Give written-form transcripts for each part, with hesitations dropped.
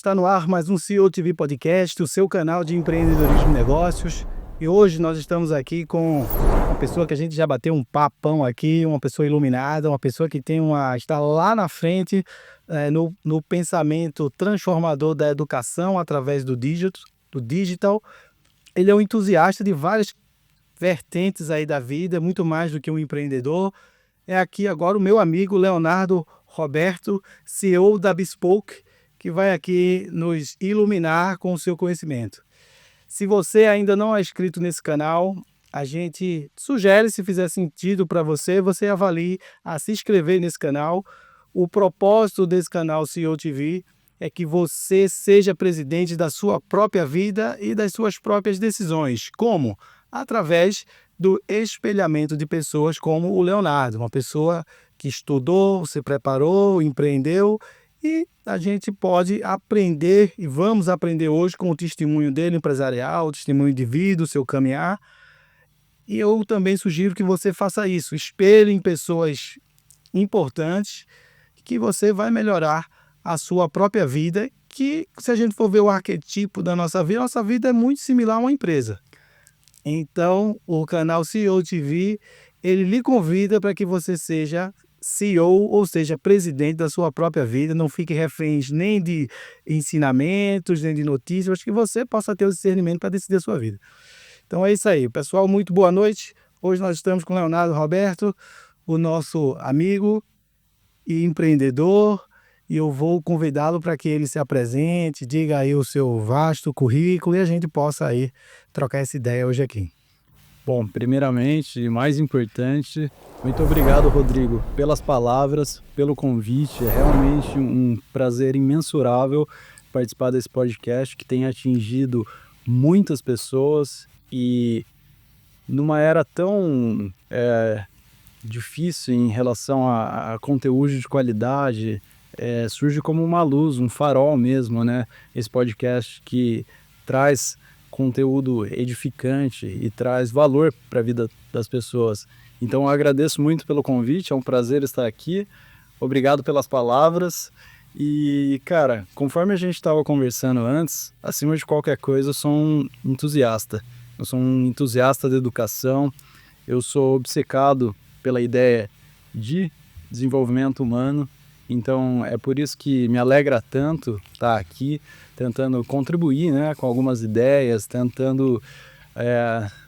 está no ar mais um CEO TV Podcast, o seu canal de empreendedorismo e negócios. E hoje nós estamos aqui com uma pessoa que a gente já bateu um papão aqui, uma pessoa iluminada, uma pessoa que está lá na frente no pensamento transformador da educação através do digital. Ele é um entusiasta de várias vertentes aí da vida, muito mais do que um empreendedor. É aqui agora o meu amigo Leonardo Roberto, CEO da Bespoke, que vai aqui nos iluminar com o seu conhecimento. Se você ainda não é inscrito nesse canal, a gente sugere, se fizer sentido para você, você avalie a se inscrever nesse canal. O propósito desse canal CEO TV é que você seja presidente da sua própria vida e das suas próprias decisões. Como? Através do espelhamento de pessoas como o Leonardo, uma pessoa que estudou, se preparou, empreendeu, e a gente pode aprender, e vamos aprender hoje com o testemunho dele empresarial, o testemunho de vida, o seu caminhar. E eu também sugiro que você faça isso, espelhe em pessoas importantes, que você vai melhorar a sua própria vida, que se a gente for ver o arquetipo da nossa vida é muito similar a uma empresa. Então, o canal CEO TV, ele lhe convida para que você seja CEO, ou seja, presidente da sua própria vida, não fique refém nem de ensinamentos, nem de notícias, mas que você possa ter o discernimento para decidir a sua vida. Então é isso aí, pessoal, muito boa noite. Hoje nós estamos com o Leonardo Roberto, o nosso amigo e empreendedor, e eu vou convidá-lo para que ele se apresente, diga aí o seu vasto currículo e a gente possa aí trocar essa ideia hoje aqui. Bom, primeiramente e mais importante, muito obrigado, Rodrigo, pelas palavras, pelo convite. É realmente um prazer imensurável participar desse podcast que tem atingido muitas pessoas e numa era tão difícil em relação a conteúdo de qualidade, surge como uma luz, um farol mesmo, né? Esse podcast que traz conteúdo edificante e traz valor para a vida das pessoas. Então eu agradeço muito pelo convite, é um prazer estar aqui, obrigado pelas palavras. E cara, conforme a gente estava conversando antes, acima de qualquer coisa eu sou um entusiasta. Eu sou um entusiasta da educação, eu sou obcecado pela ideia de desenvolvimento humano. Então é por isso que me alegra tanto estar aqui, tentando contribuir, né, com algumas ideias, tentando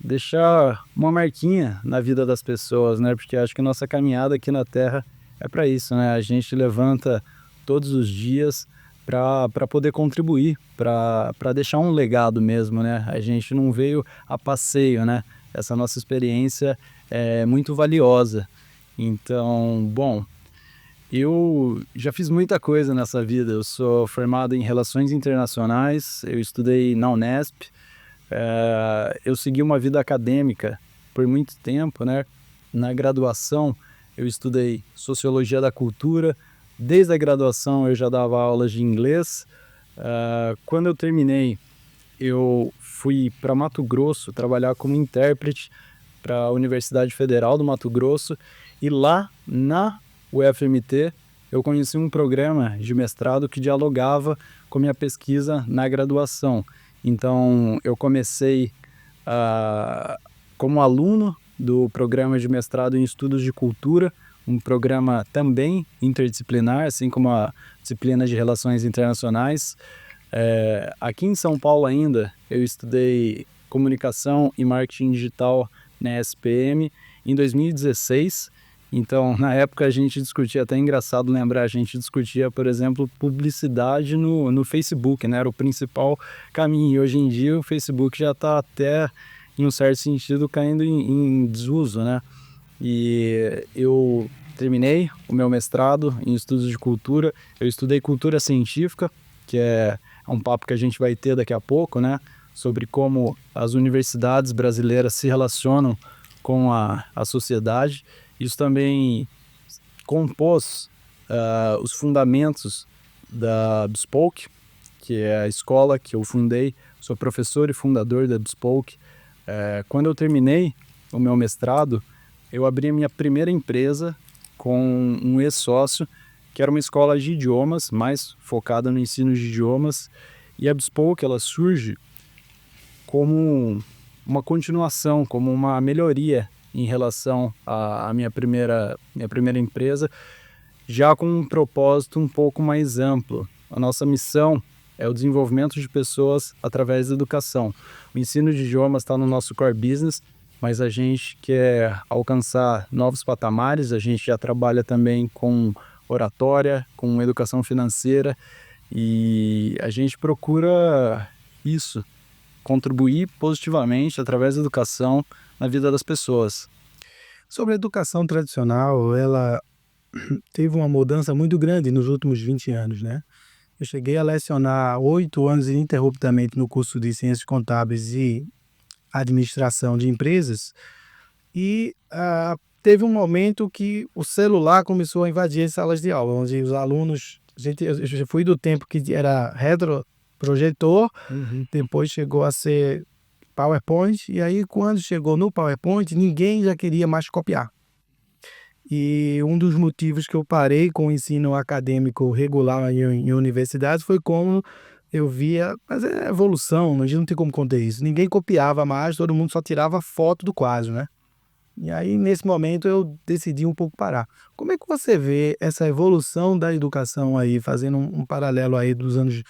deixar uma marquinha na vida das pessoas, né, porque acho que a nossa caminhada aqui na Terra é para isso, né, a gente levanta todos os dias para poder contribuir, para deixar um legado mesmo, né, a gente não veio a passeio, né, essa nossa experiência é muito valiosa. Então, bom, eu já fiz muita coisa nessa vida. Eu sou formado em Relações Internacionais, eu estudei na Unesp, eu segui uma vida acadêmica por muito tempo, né? Na graduação, eu estudei Sociologia da Cultura. Desde a graduação, eu já dava aulas de inglês. Quando eu terminei, eu fui para Mato Grosso trabalhar como intérprete para a Universidade Federal do Mato Grosso. E lá, na UFMT, eu conheci um programa de mestrado que dialogava com minha pesquisa na graduação. Então, eu comecei como aluno do programa de mestrado em Estudos de Cultura, um programa também interdisciplinar, assim como a disciplina de Relações Internacionais. Aqui em São Paulo ainda, eu estudei Comunicação e Marketing Digital na SPM em 2016. Então, na época a gente discutia, até é engraçado lembrar, a gente discutia, por exemplo, publicidade no Facebook, né? Era o principal caminho. E hoje em dia o Facebook já está até, em um certo sentido, caindo em desuso, né? E eu terminei o meu mestrado em estudos de cultura. Eu estudei cultura científica, que é um papo que a gente vai ter daqui a pouco, né? Sobre como as universidades brasileiras se relacionam com a sociedade. Isso também compôs os fundamentos da Bespoke, que é a escola que eu fundei. Sou professor e fundador da Bespoke. Quando eu terminei o meu mestrado, eu abri a minha primeira empresa com um ex-sócio, que era uma escola de idiomas, mais focada no ensino de idiomas, e a Bespoke ela surge como uma continuação, como uma melhoria em relação à minha primeira empresa, já com um propósito um pouco mais amplo. A nossa missão é o desenvolvimento de pessoas através da educação. O ensino de idiomas está no nosso core business, mas a gente quer alcançar novos patamares, a gente já trabalha também com oratória, com educação financeira, e a gente procura isso, contribuir positivamente através da educação na vida das pessoas. Sobre a educação tradicional, ela teve uma mudança muito grande nos últimos 20 anos, né? Eu cheguei a lecionar 8 anos ininterruptamente no curso de Ciências Contábeis e Administração de Empresas e teve um momento que o celular começou a invadir as salas de aula, onde os alunos... eu já fui do tempo que era retroprojetor, depois chegou a ser PowerPoint, e aí quando chegou no PowerPoint, ninguém já queria mais copiar. E um dos motivos que eu parei com o ensino acadêmico regular em universidades foi como eu via, mas é evolução, a gente não tem como conter isso. Ninguém copiava mais, todo mundo só tirava foto do quadro, né? E aí, nesse momento, eu decidi um pouco parar. Como é que você vê essa evolução da educação aí, fazendo um paralelo aí dos anos...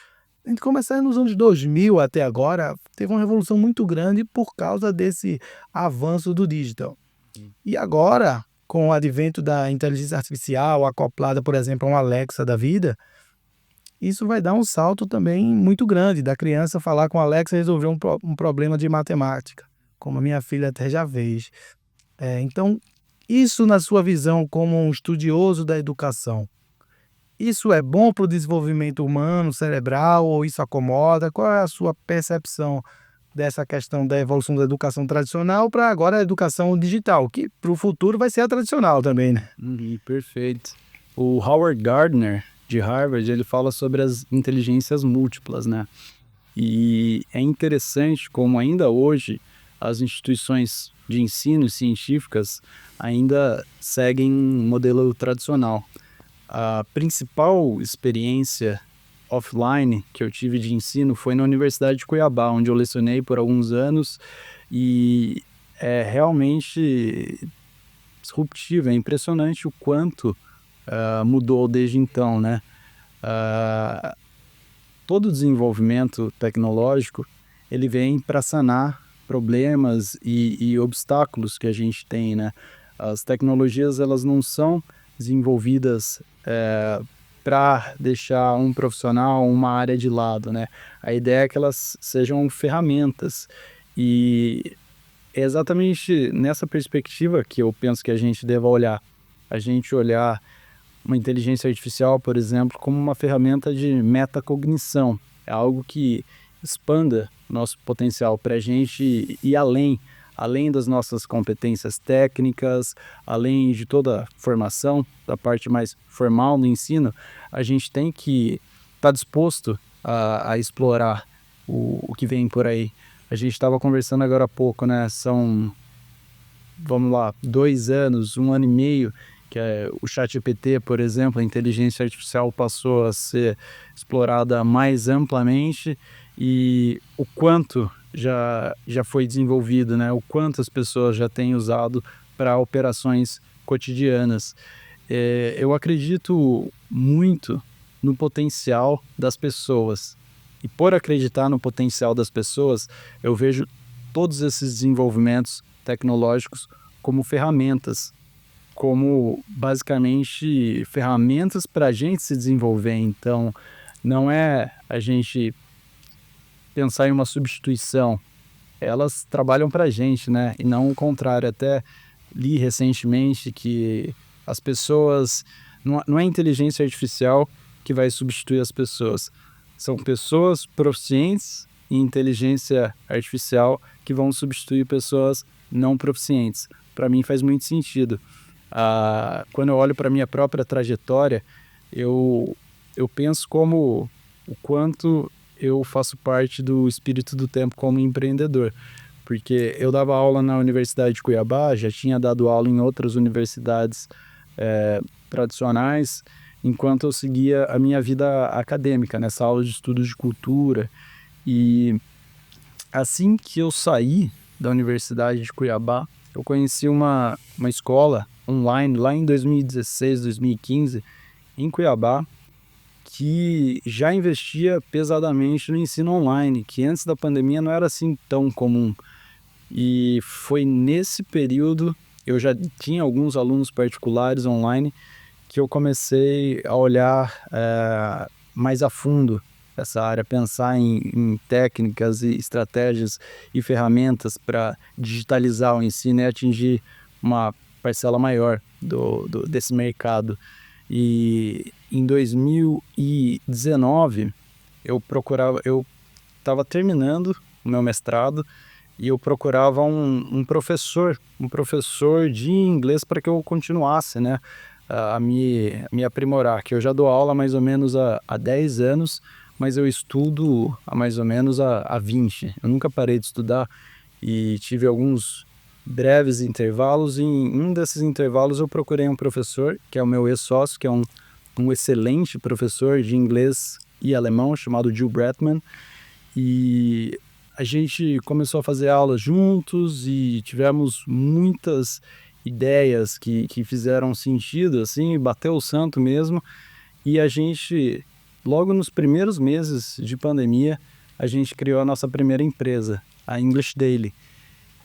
A gente começar nos anos 2000 até agora, teve uma revolução muito grande por causa desse avanço do digital. E agora, com o advento da inteligência artificial acoplada, por exemplo, a um Alexa da vida, isso vai dar um salto também muito grande, da criança falar com a Alexa e resolver um problema de matemática, como a minha filha até já fez. Então, isso na sua visão como um estudioso da educação, isso é bom para o desenvolvimento humano, cerebral, ou isso acomoda? Qual é a sua percepção dessa questão da evolução da educação tradicional para agora a educação digital, que para o futuro vai ser a tradicional também, né? Perfeito. O Howard Gardner, de Harvard, ele fala sobre as inteligências múltiplas, né? E é interessante como ainda hoje as instituições de ensino científicas ainda seguem um modelo tradicional. A principal experiência offline que eu tive de ensino foi na Universidade de Cuiabá, onde eu lecionei por alguns anos, e é realmente disruptivo, é impressionante o quanto mudou desde então, né? Todo o desenvolvimento tecnológico, ele vem para sanar problemas e obstáculos que a gente tem, né? As tecnologias, elas não são desenvolvidas para deixar um profissional, uma área de lado, né? A ideia é que elas sejam ferramentas, e é exatamente nessa perspectiva que eu penso que a gente deva olhar. A gente olhar uma inteligência artificial, por exemplo, como uma ferramenta de metacognição. É algo que expanda nosso potencial para a gente ir além das nossas competências técnicas, além de toda a formação, da parte mais formal no ensino. A gente tem que estar disposto a explorar o que vem por aí. A gente estava conversando agora há pouco, né? São, vamos lá, 2 anos, 1 ano e meio, que o ChatGPT, por exemplo, a inteligência artificial passou a ser explorada mais amplamente, e o quanto já foi desenvolvido, né? O quanto as pessoas já têm usado para operações cotidianas. Eu acredito muito no potencial das pessoas, e por acreditar no potencial das pessoas, eu vejo todos esses desenvolvimentos tecnológicos como ferramentas, como basicamente ferramentas para a gente se desenvolver. Então, não é a gente pensar em uma substituição, elas trabalham para a gente, né? E não o contrário. Até li recentemente que as pessoas, não é a inteligência artificial que vai substituir as pessoas, são pessoas proficientes em inteligência artificial que vão substituir pessoas não proficientes. Para mim faz muito sentido. Quando eu olho para a minha própria trajetória, eu penso como o quanto eu faço parte do espírito do tempo como empreendedor, porque eu dava aula na Universidade de Cuiabá, já tinha dado aula em outras universidades tradicionais, enquanto eu seguia a minha vida acadêmica, nessa aula de estudos de cultura. E assim que eu saí da Universidade de Cuiabá, eu conheci uma escola online lá em 2016, 2015, em Cuiabá, que já investia pesadamente no ensino online, que antes da pandemia não era assim tão comum. E foi nesse período, eu já tinha alguns alunos particulares online, que eu comecei a olhar mais a fundo essa área, pensar em técnicas e estratégias e ferramentas para digitalizar o ensino e atingir uma parcela maior desse mercado. E em 2019 eu estava terminando o meu mestrado e eu procurava um professor de inglês para que eu continuasse, né, a me aprimorar, que eu já dou aula mais ou menos há 10 anos, mas eu estudo há mais ou menos há 20. Eu nunca parei de estudar e tive alguns breves intervalos, e em um desses intervalos eu procurei um professor, que é o meu ex-sócio, que é um excelente professor de inglês e alemão, chamado Gil Bretman, e a gente começou a fazer aulas juntos e tivemos muitas ideias que fizeram sentido, assim, bateu o santo mesmo, e a gente, logo nos primeiros meses de pandemia, a gente criou a nossa primeira empresa, a English Daily.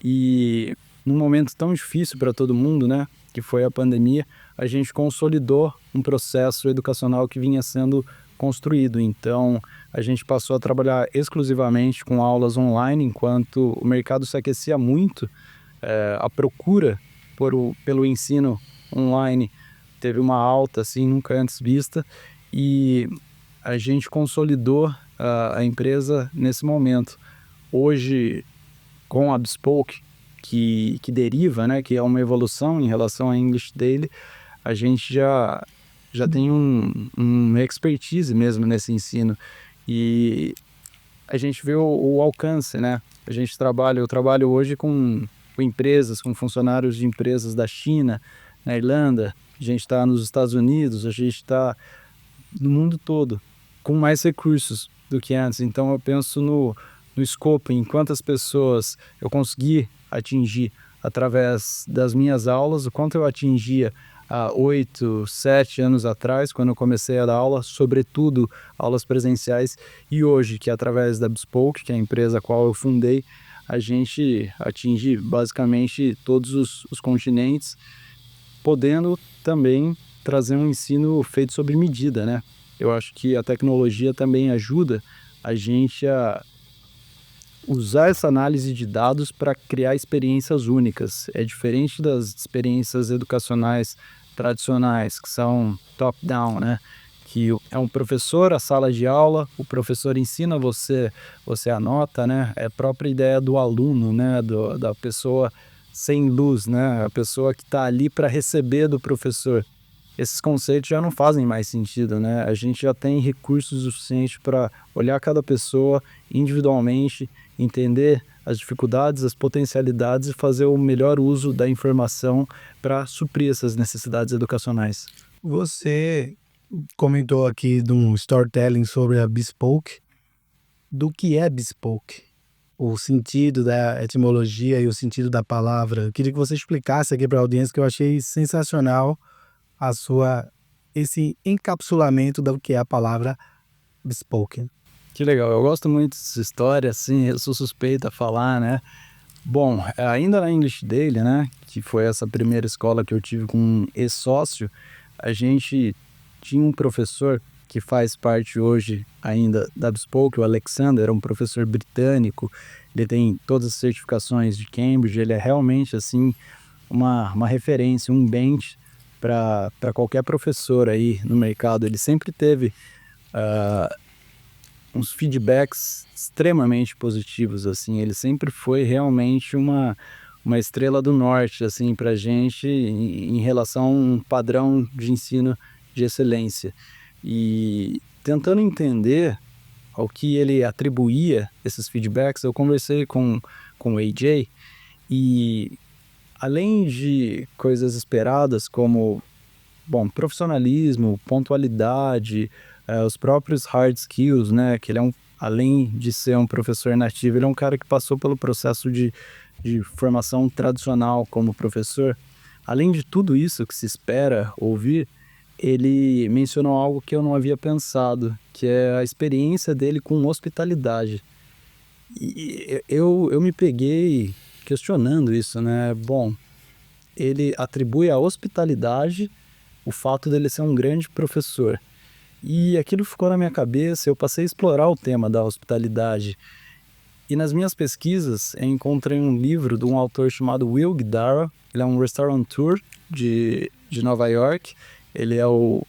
E num momento tão difícil para todo mundo, né, que foi a pandemia, a gente consolidou um processo educacional que vinha sendo construído. Então, a gente passou a trabalhar exclusivamente com aulas online, enquanto o mercado se aquecia muito. A procura pelo ensino online teve uma alta assim nunca antes vista, e a gente consolidou a empresa nesse momento. Hoje, com a Bespoke, que deriva, né, que é uma evolução em relação à English Daily, a gente já tem um expertise mesmo nesse ensino, e a gente vê o alcance, né? Eu trabalho hoje com empresas, com funcionários de empresas da China, na Irlanda, a gente está nos Estados Unidos, a gente está no mundo todo, com mais recursos do que antes. Então eu penso no escopo, em quantas pessoas eu consegui atingir através das minhas aulas, o quanto eu atingia há 8, 7 anos atrás, quando eu comecei a dar aula, sobretudo aulas presenciais, e hoje, que através da Bespoke, que é a empresa a qual eu fundei, a gente atinge basicamente todos os continentes, podendo também trazer um ensino feito sob medida, né? Eu acho que a tecnologia também ajuda a gente a usar essa análise de dados para criar experiências únicas. É diferente das experiências educacionais tradicionais, que são top-down, né? Que é um professor, a sala de aula, o professor ensina você, você anota, né? É a própria ideia do aluno, né? Da pessoa sem luz, né? A pessoa que está ali para receber do professor. Esses conceitos já não fazem mais sentido, né? A gente já tem recursos suficientes para olhar cada pessoa individualmente, entender as dificuldades, as potencialidades e fazer o melhor uso da informação para suprir essas necessidades educacionais. Você comentou aqui de um storytelling sobre a Bespoke. Do que é Bespoke? O sentido da etimologia e o sentido da palavra. Eu queria que você explicasse aqui para a audiência, que eu achei sensacional esse encapsulamento do que é a palavra Bespoke. Que legal, eu gosto muito dessa história, assim, eu sou suspeito a falar, né? Bom, ainda na English Daily, né, que foi essa primeira escola que eu tive com um ex-sócio, a gente tinha um professor que faz parte hoje ainda da Bespoke, o Alexander, é um professor britânico, ele tem todas as certificações de Cambridge, ele é realmente, assim, uma referência, um bench para qualquer professor aí no mercado. Ele sempre teve uns feedbacks extremamente positivos, assim, ele sempre foi realmente uma estrela do norte, assim, para a gente em relação a um padrão de ensino de excelência. E tentando entender ao que ele atribuía esses feedbacks, eu conversei com o AJ, e além de coisas esperadas como bom, profissionalismo, pontualidade, os próprios hard skills, né? Que ele além de ser um professor nativo, ele é um cara que passou pelo processo de formação tradicional como professor. Além de tudo isso que se espera ouvir, ele mencionou algo que eu não havia pensado, que é a experiência dele com hospitalidade. E eu me peguei questionando isso, né? Bom, ele atribui à hospitalidade o fato dele ser um grande professor. E aquilo ficou na minha cabeça, eu passei a explorar o tema da hospitalidade. E nas minhas pesquisas, eu encontrei um livro de um autor chamado Will Guidara. Ele é um restaurateur de Nova York. Ele é o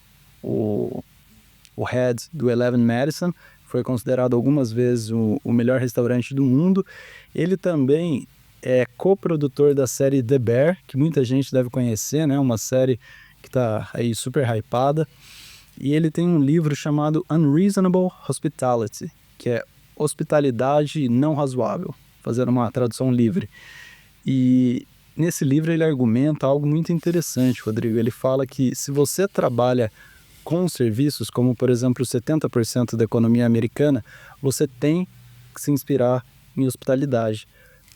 head do Eleven Madison. Foi considerado algumas vezes o melhor restaurante do mundo. Ele também é coprodutor da série The Bear, que muita gente deve conhecer, né? Uma série que está aí super hypada. E ele tem um livro chamado Unreasonable Hospitality, que é hospitalidade não razoável, fazendo uma tradução livre. E nesse livro ele argumenta algo muito interessante, Rodrigo. Ele fala que se você trabalha com serviços, como por exemplo 70% da economia americana, você tem que se inspirar em hospitalidade.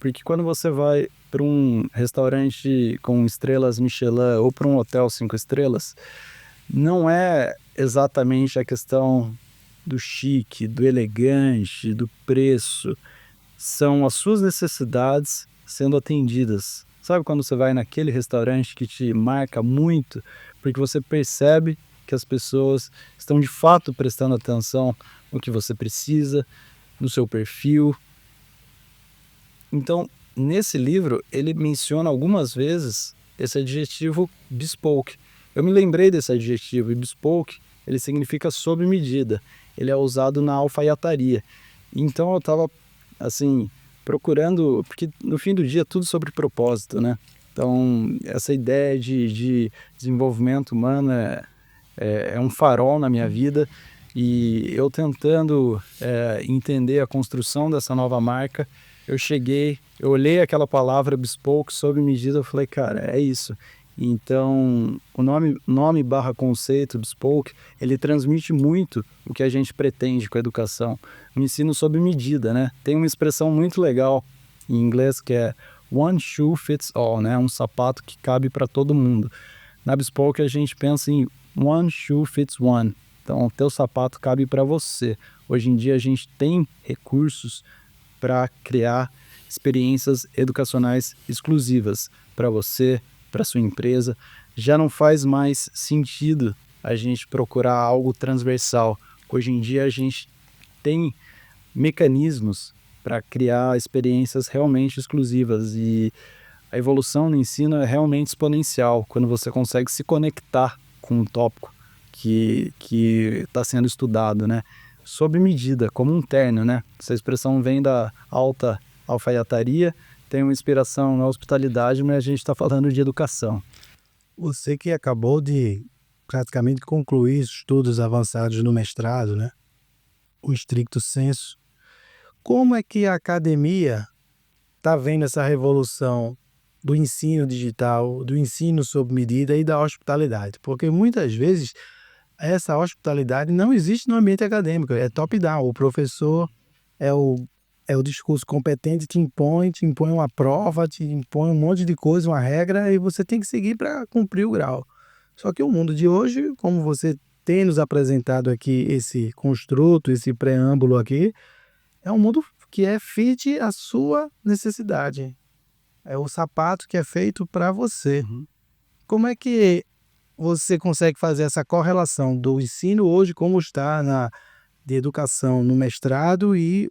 Porque quando você vai para um restaurante com estrelas Michelin ou para um hotel 5 estrelas, não é exatamente a questão do chique, do elegante, do preço. São as suas necessidades sendo atendidas. Sabe quando você vai naquele restaurante que te marca muito, porque você percebe que as pessoas estão de fato prestando atenção no que você precisa, no seu perfil. Então, nesse livro, ele menciona algumas vezes esse adjetivo bespoke. Eu me lembrei desse adjetivo, e bespoke, ele significa sob medida. Ele é usado na alfaiataria. Então eu estava, assim, procurando, porque no fim do dia é tudo sobre propósito, né? Então, essa ideia de desenvolvimento humano é um farol na minha vida, e eu tentando entender a construção dessa nova marca, eu olhei aquela palavra bespoke, sob medida, eu falei, cara, é isso. Então, o nome barra conceito bespoke, ele transmite muito o que a gente pretende com a educação. Um ensino sob medida, né? Tem uma expressão muito legal em inglês que é one shoe fits all, né? Um sapato que cabe para todo mundo. Na bespoke a gente pensa em one shoe fits one. Então, o teu sapato cabe para você. Hoje em dia a gente tem recursos para criar experiências educacionais exclusivas para você, para sua empresa. Já não faz mais sentido a gente procurar algo transversal. Hoje em dia a gente tem mecanismos para criar experiências realmente exclusivas, e a evolução no ensino é realmente exponencial quando você consegue se conectar com um tópico que está sendo estudado, né? Sob medida, como um terno, né? Essa expressão vem da alta alfaiataria, tem uma inspiração na hospitalidade, mas a gente está falando de educação. Você que acabou de praticamente concluir estudos avançados no mestrado, né? O stricto sensu. Como é que a academia está vendo essa revolução do ensino digital, do ensino sob medida e da hospitalidade? Porque muitas vezes essa hospitalidade não existe no ambiente acadêmico, é top-down. O professor é o discurso competente, te impõe uma prova, te impõe um monte de coisa, uma regra, e você tem que seguir para cumprir o grau. Só que o mundo de hoje, como você tem nos apresentado aqui esse construto, esse preâmbulo aqui, é um mundo que é fit à sua necessidade. É o sapato que é feito para você. Como é que você consegue fazer essa correlação do ensino hoje, como está de educação no mestrado, e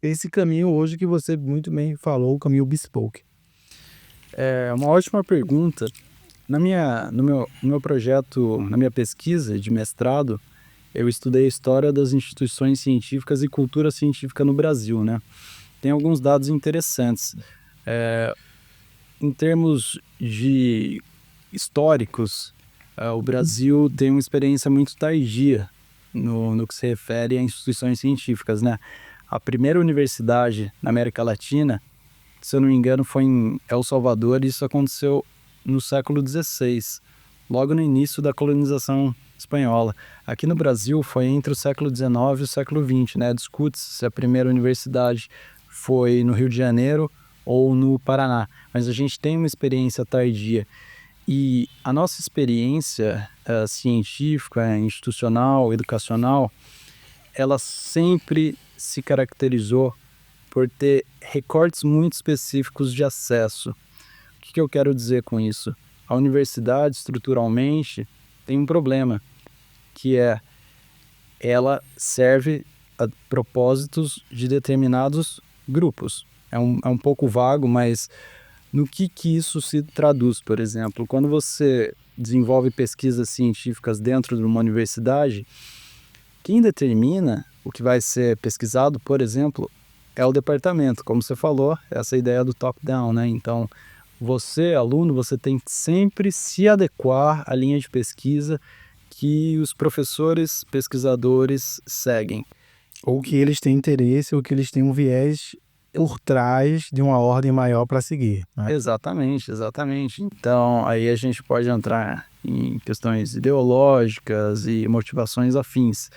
esse caminho hoje que você muito bem falou, o caminho bespoke? É uma ótima pergunta. No meu projeto, na minha pesquisa de mestrado, eu estudei a história das instituições científicas e cultura científica no Brasil, né? Tem alguns dados interessantes. Em termos de históricos, o Brasil tem uma experiência muito tardia no que se refere a instituições científicas, né? A primeira universidade na América Latina, se eu não me engano, foi em El Salvador, e isso aconteceu no século XVI. logo no início da colonização espanhola. Aqui no Brasil foi entre o século XIX e o século XX, né? Discute-se se a primeira universidade foi no Rio de Janeiro ou no Paraná, mas a gente tem uma experiência tardia. E a nossa experiência científica, institucional, educacional, ela sempre se caracterizou por ter recortes muito específicos de acesso. O que eu quero dizer com isso? A universidade, estruturalmente, tem um problema, que ela serve a propósitos de determinados grupos. É um pouco vago, mas no que isso se traduz, por exemplo? Quando você desenvolve pesquisas científicas dentro de uma universidade, quem determina o que vai ser pesquisado, por exemplo, é o departamento. Como você falou, essa ideia do top-down, né? Então, você, aluno, você tem que sempre se adequar à linha de pesquisa que os professores pesquisadores seguem. Ou que eles têm interesse, ou que eles têm um viés por trás de uma ordem maior para seguir, né? Exatamente. Então, aí a gente pode entrar em questões ideológicas e motivações afins.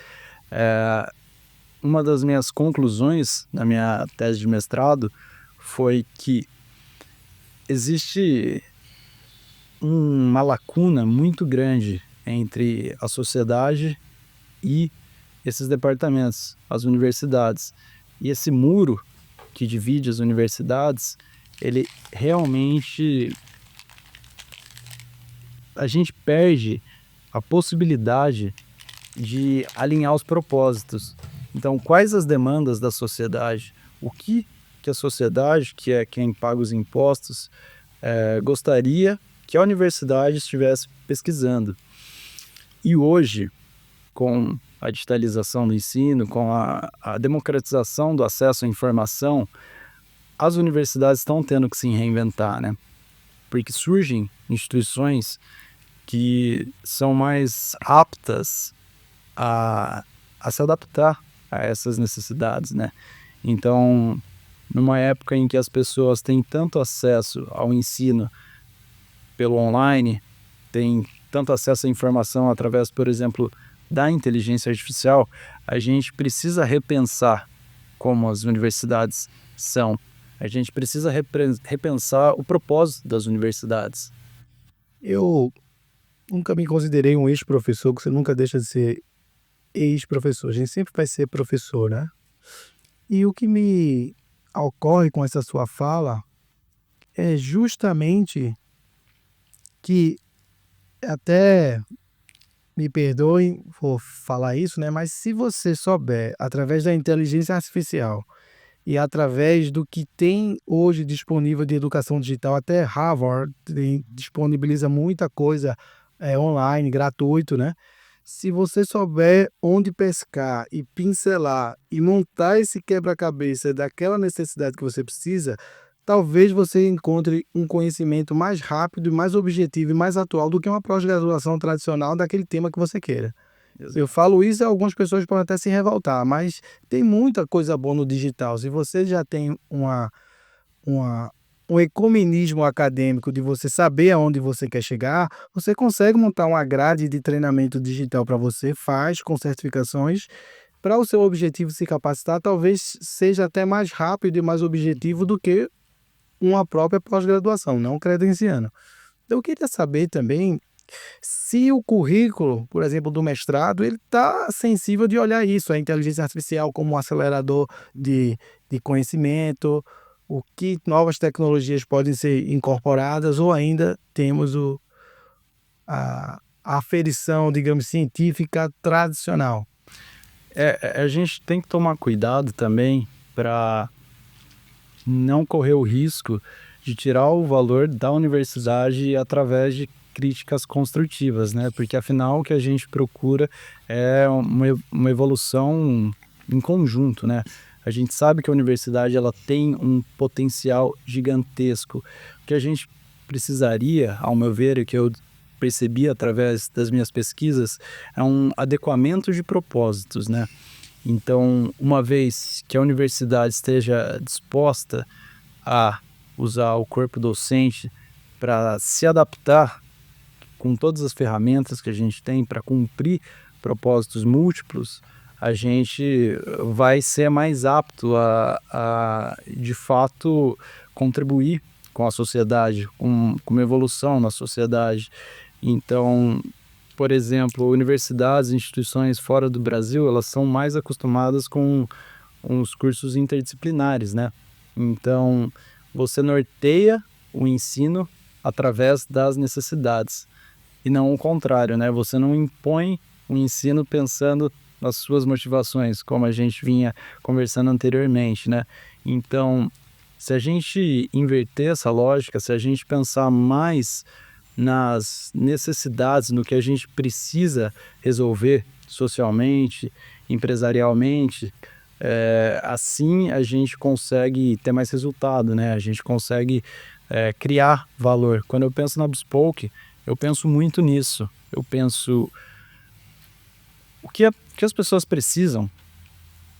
Uma das minhas conclusões na minha tese de mestrado foi que existe uma lacuna muito grande entre a sociedade e esses departamentos, as universidades. E esse muro que divide as universidades, ele realmente... a gente perde a possibilidade de alinhar os propósitos. Então, quais as demandas da sociedade? O que a sociedade, que é quem paga os impostos, gostaria que a universidade estivesse pesquisando? E hoje, com a digitalização do ensino, com a democratização do acesso à informação, as universidades estão tendo que se reinventar, né? Porque surgem instituições que são mais aptas a se adaptar a essas necessidades, né? Então, numa época em que as pessoas têm tanto acesso ao ensino pelo online, têm tanto acesso à informação através, por exemplo, da inteligência artificial, a gente precisa repensar como as universidades são. A gente precisa repensar o propósito das universidades. Eu nunca me considerei um ex-professor, que você nunca deixa de ser ex-professor. A gente sempre vai ser professor, né? E o que me ocorre com essa sua fala é justamente que, até me perdoem por falar isso, né? Mas se você souber, através da inteligência artificial e através do que tem hoje disponível de educação digital, até Harvard disponibiliza muita coisa online, gratuito, né? Se você souber onde pescar e pincelar e montar esse quebra-cabeça daquela necessidade que você precisa, talvez você encontre um conhecimento mais rápido, e mais objetivo e mais atual do que uma pós-graduação tradicional daquele tema que você queira. Eu falo isso e algumas pessoas podem até se revoltar, mas tem muita coisa boa no digital. Se você já tem um ecumenismo acadêmico de você saber aonde você quer chegar, você consegue montar uma grade de treinamento digital para você, faz com certificações, para o seu objetivo se capacitar, talvez seja até mais rápido e mais objetivo do que uma própria pós-graduação, não credenciando. Então, eu queria saber também se o currículo, por exemplo, do mestrado, ele está sensível de olhar isso, a inteligência artificial como um acelerador de conhecimento, o que novas tecnologias podem ser incorporadas, ou ainda temos a aferição, digamos, científica tradicional. A gente tem que tomar cuidado também para não correr o risco de tirar o valor da universidade através de críticas construtivas, né? Porque afinal o que a gente procura é uma evolução em conjunto, né? A gente sabe que a universidade ela tem um potencial gigantesco. O que a gente precisaria, ao meu ver, e que eu percebi através das minhas pesquisas, é um adequamento de propósitos, né? Então, uma vez que a universidade esteja disposta a usar o corpo docente para se adaptar com todas as ferramentas que a gente tem para cumprir propósitos múltiplos, a gente vai ser mais apto a de fato, contribuir com a sociedade, com uma evolução na sociedade. Então, por exemplo, universidades, instituições fora do Brasil, elas são mais acostumadas com os cursos interdisciplinares, né? Então, você norteia o ensino através das necessidades e não o contrário, né? Você não impõe o ensino pensando nas suas motivações, como a gente vinha conversando anteriormente, né? Então, se a gente inverter essa lógica, se a gente pensar mais nas necessidades, no que a gente precisa resolver socialmente, empresarialmente, assim a gente consegue ter mais resultado, né? A gente consegue criar valor. Quando eu penso na Bespoke, eu penso muito nisso. Eu penso o que as pessoas precisam,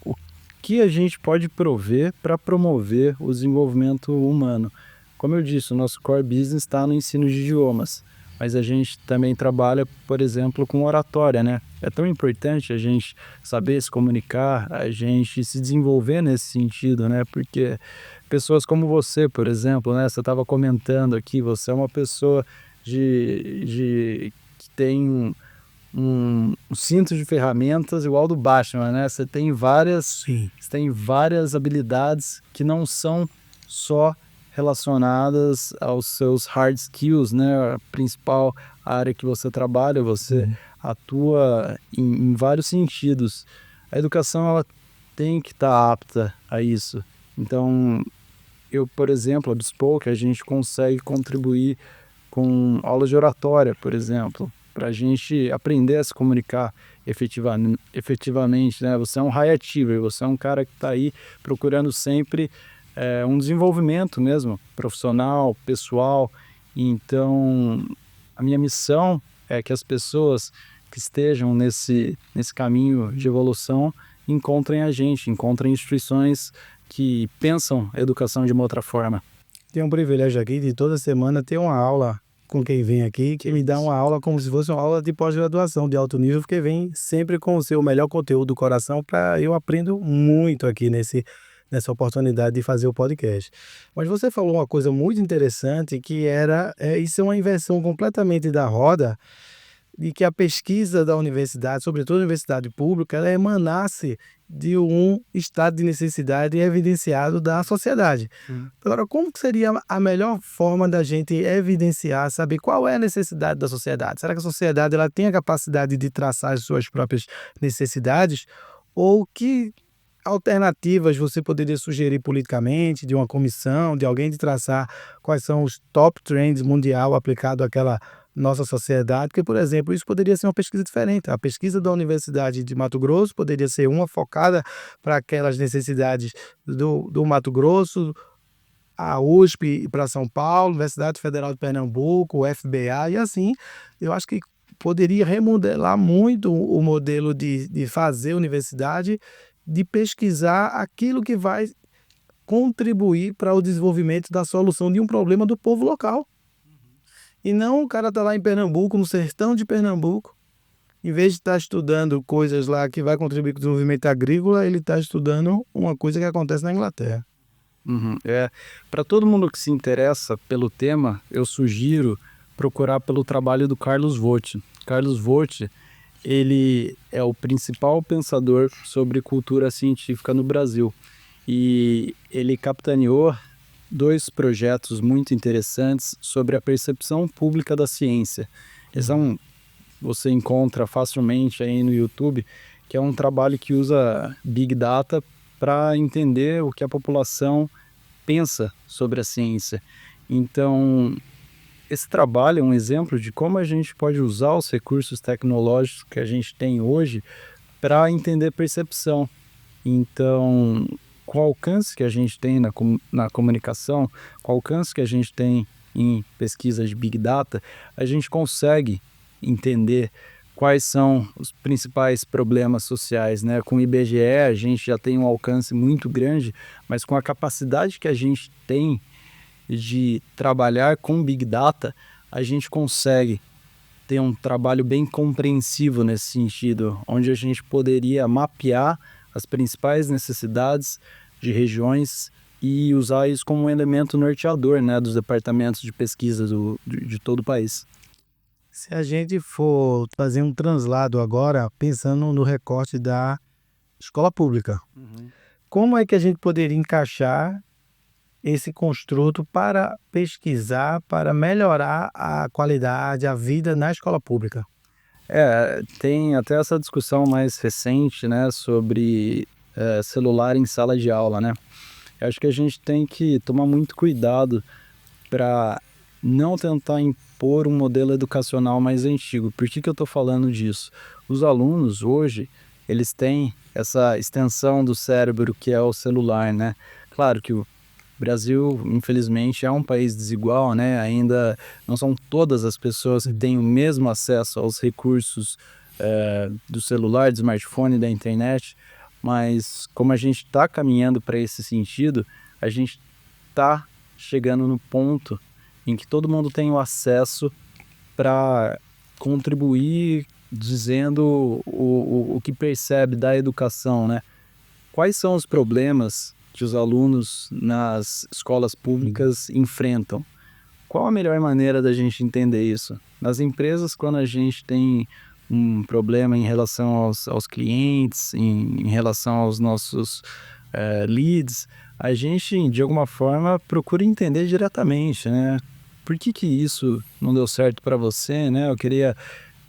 o que a gente pode prover para promover o desenvolvimento humano. Como eu disse, o nosso core business está no ensino de idiomas, mas a gente também trabalha, por exemplo, com oratória, né? É tão importante a gente saber se comunicar, a gente se desenvolver nesse sentido, né? Porque pessoas como você, por exemplo, né? Você estava comentando aqui, você é uma pessoa que tem um cinto de ferramentas igual do Batman, né? Você tem várias habilidades que não são só relacionadas aos seus hard skills, né? A principal área que você trabalha, você atua em vários sentidos. A educação, ela tem que estar apta a isso. Então, por exemplo, a Bespoke, a gente consegue contribuir com aulas de oratória, por exemplo, para a gente aprender a se comunicar efetivamente, né? Você é um high achiever, você é um cara que está aí procurando sempre um desenvolvimento mesmo, profissional, pessoal. Então, a minha missão é que as pessoas que estejam nesse caminho de evolução encontrem a gente, encontrem instituições que pensam a educação de uma outra forma. Tenho um privilégio aqui de toda semana ter uma aula com quem vem aqui, que me dá uma aula como se fosse uma aula de pós-graduação de alto nível, porque vem sempre com o seu melhor conteúdo do coração. Eu aprendo muito aqui nessa oportunidade de fazer o podcast. Mas você falou uma coisa muito interessante, que isso é uma inversão completamente da roda, de que a pesquisa da universidade, sobretudo a universidade pública, ela emanasse de um estado de necessidade evidenciado da sociedade. Agora, como que seria a melhor forma da gente evidenciar, saber qual é a necessidade da sociedade? Será que a sociedade ela tem a capacidade de traçar as suas próprias necessidades? Ou que alternativas você poderia sugerir politicamente, de uma comissão, de alguém de traçar quais são os top trends mundial aplicado àquela nossa sociedade? Porque, por exemplo, isso poderia ser uma pesquisa diferente. A pesquisa da Universidade de Mato Grosso poderia ser uma focada para aquelas necessidades do Mato Grosso, a USP para São Paulo, Universidade Federal de Pernambuco, o FBA, e assim, eu acho que poderia remodelar muito o modelo de fazer universidade, de pesquisar aquilo que vai contribuir para o desenvolvimento da solução de um problema do povo local. E não o cara está lá em Pernambuco, no sertão de Pernambuco, em vez de estar estudando coisas lá que vai contribuir com o desenvolvimento agrícola, ele está estudando uma coisa que acontece na Inglaterra. Para todo mundo que se interessa pelo tema, eu sugiro procurar pelo trabalho do Carlos Vogt. Carlos Vogt, ele é o principal pensador sobre cultura científica no Brasil. E ele capitaneou 2 projetos muito interessantes sobre a percepção pública da ciência. Você encontra facilmente aí no YouTube, que é um trabalho que usa Big Data para entender o que a população pensa sobre a ciência. Então, esse trabalho é um exemplo de como a gente pode usar os recursos tecnológicos que a gente tem hoje para entender percepção. Então, com o alcance que a gente tem na comunicação, com o alcance que a gente tem em pesquisa de Big Data, a gente consegue entender quais são os principais problemas sociais, né? Com o IBGE a gente já tem um alcance muito grande, mas com a capacidade que a gente tem de trabalhar com Big Data, a gente consegue tem um trabalho bem compreensivo nesse sentido, onde a gente poderia mapear as principais necessidades de regiões e usar isso como um elemento norteador, né, dos departamentos de pesquisa de todo o país. Se a gente for fazer um translado agora, pensando no recorte da escola pública, como é que a gente poderia encaixar esse construto para pesquisar, para melhorar a qualidade, a vida na escola pública? Tem até essa discussão mais recente, né, sobre celular em sala de aula, né? Eu acho que a gente tem que tomar muito cuidado para não tentar impor um modelo educacional mais antigo. Por que eu estou falando disso? Os alunos hoje, eles têm essa extensão do cérebro que é o celular, né? Claro que o Brasil, infelizmente, é um país desigual, né? Ainda não são todas as pessoas que têm o mesmo acesso aos recursos do celular, do smartphone, da internet, mas como a gente está caminhando para esse sentido, a gente está chegando no ponto em que todo mundo tem o acesso para contribuir dizendo o que percebe da educação, né? Quais são os problemas que os alunos nas escolas públicas enfrentam? Qual a melhor maneira da gente entender isso? Nas empresas, quando a gente tem um problema em relação aos clientes, em relação aos nossos leads, a gente, de alguma forma, procura entender diretamente, né? Por que isso não deu certo para você, né?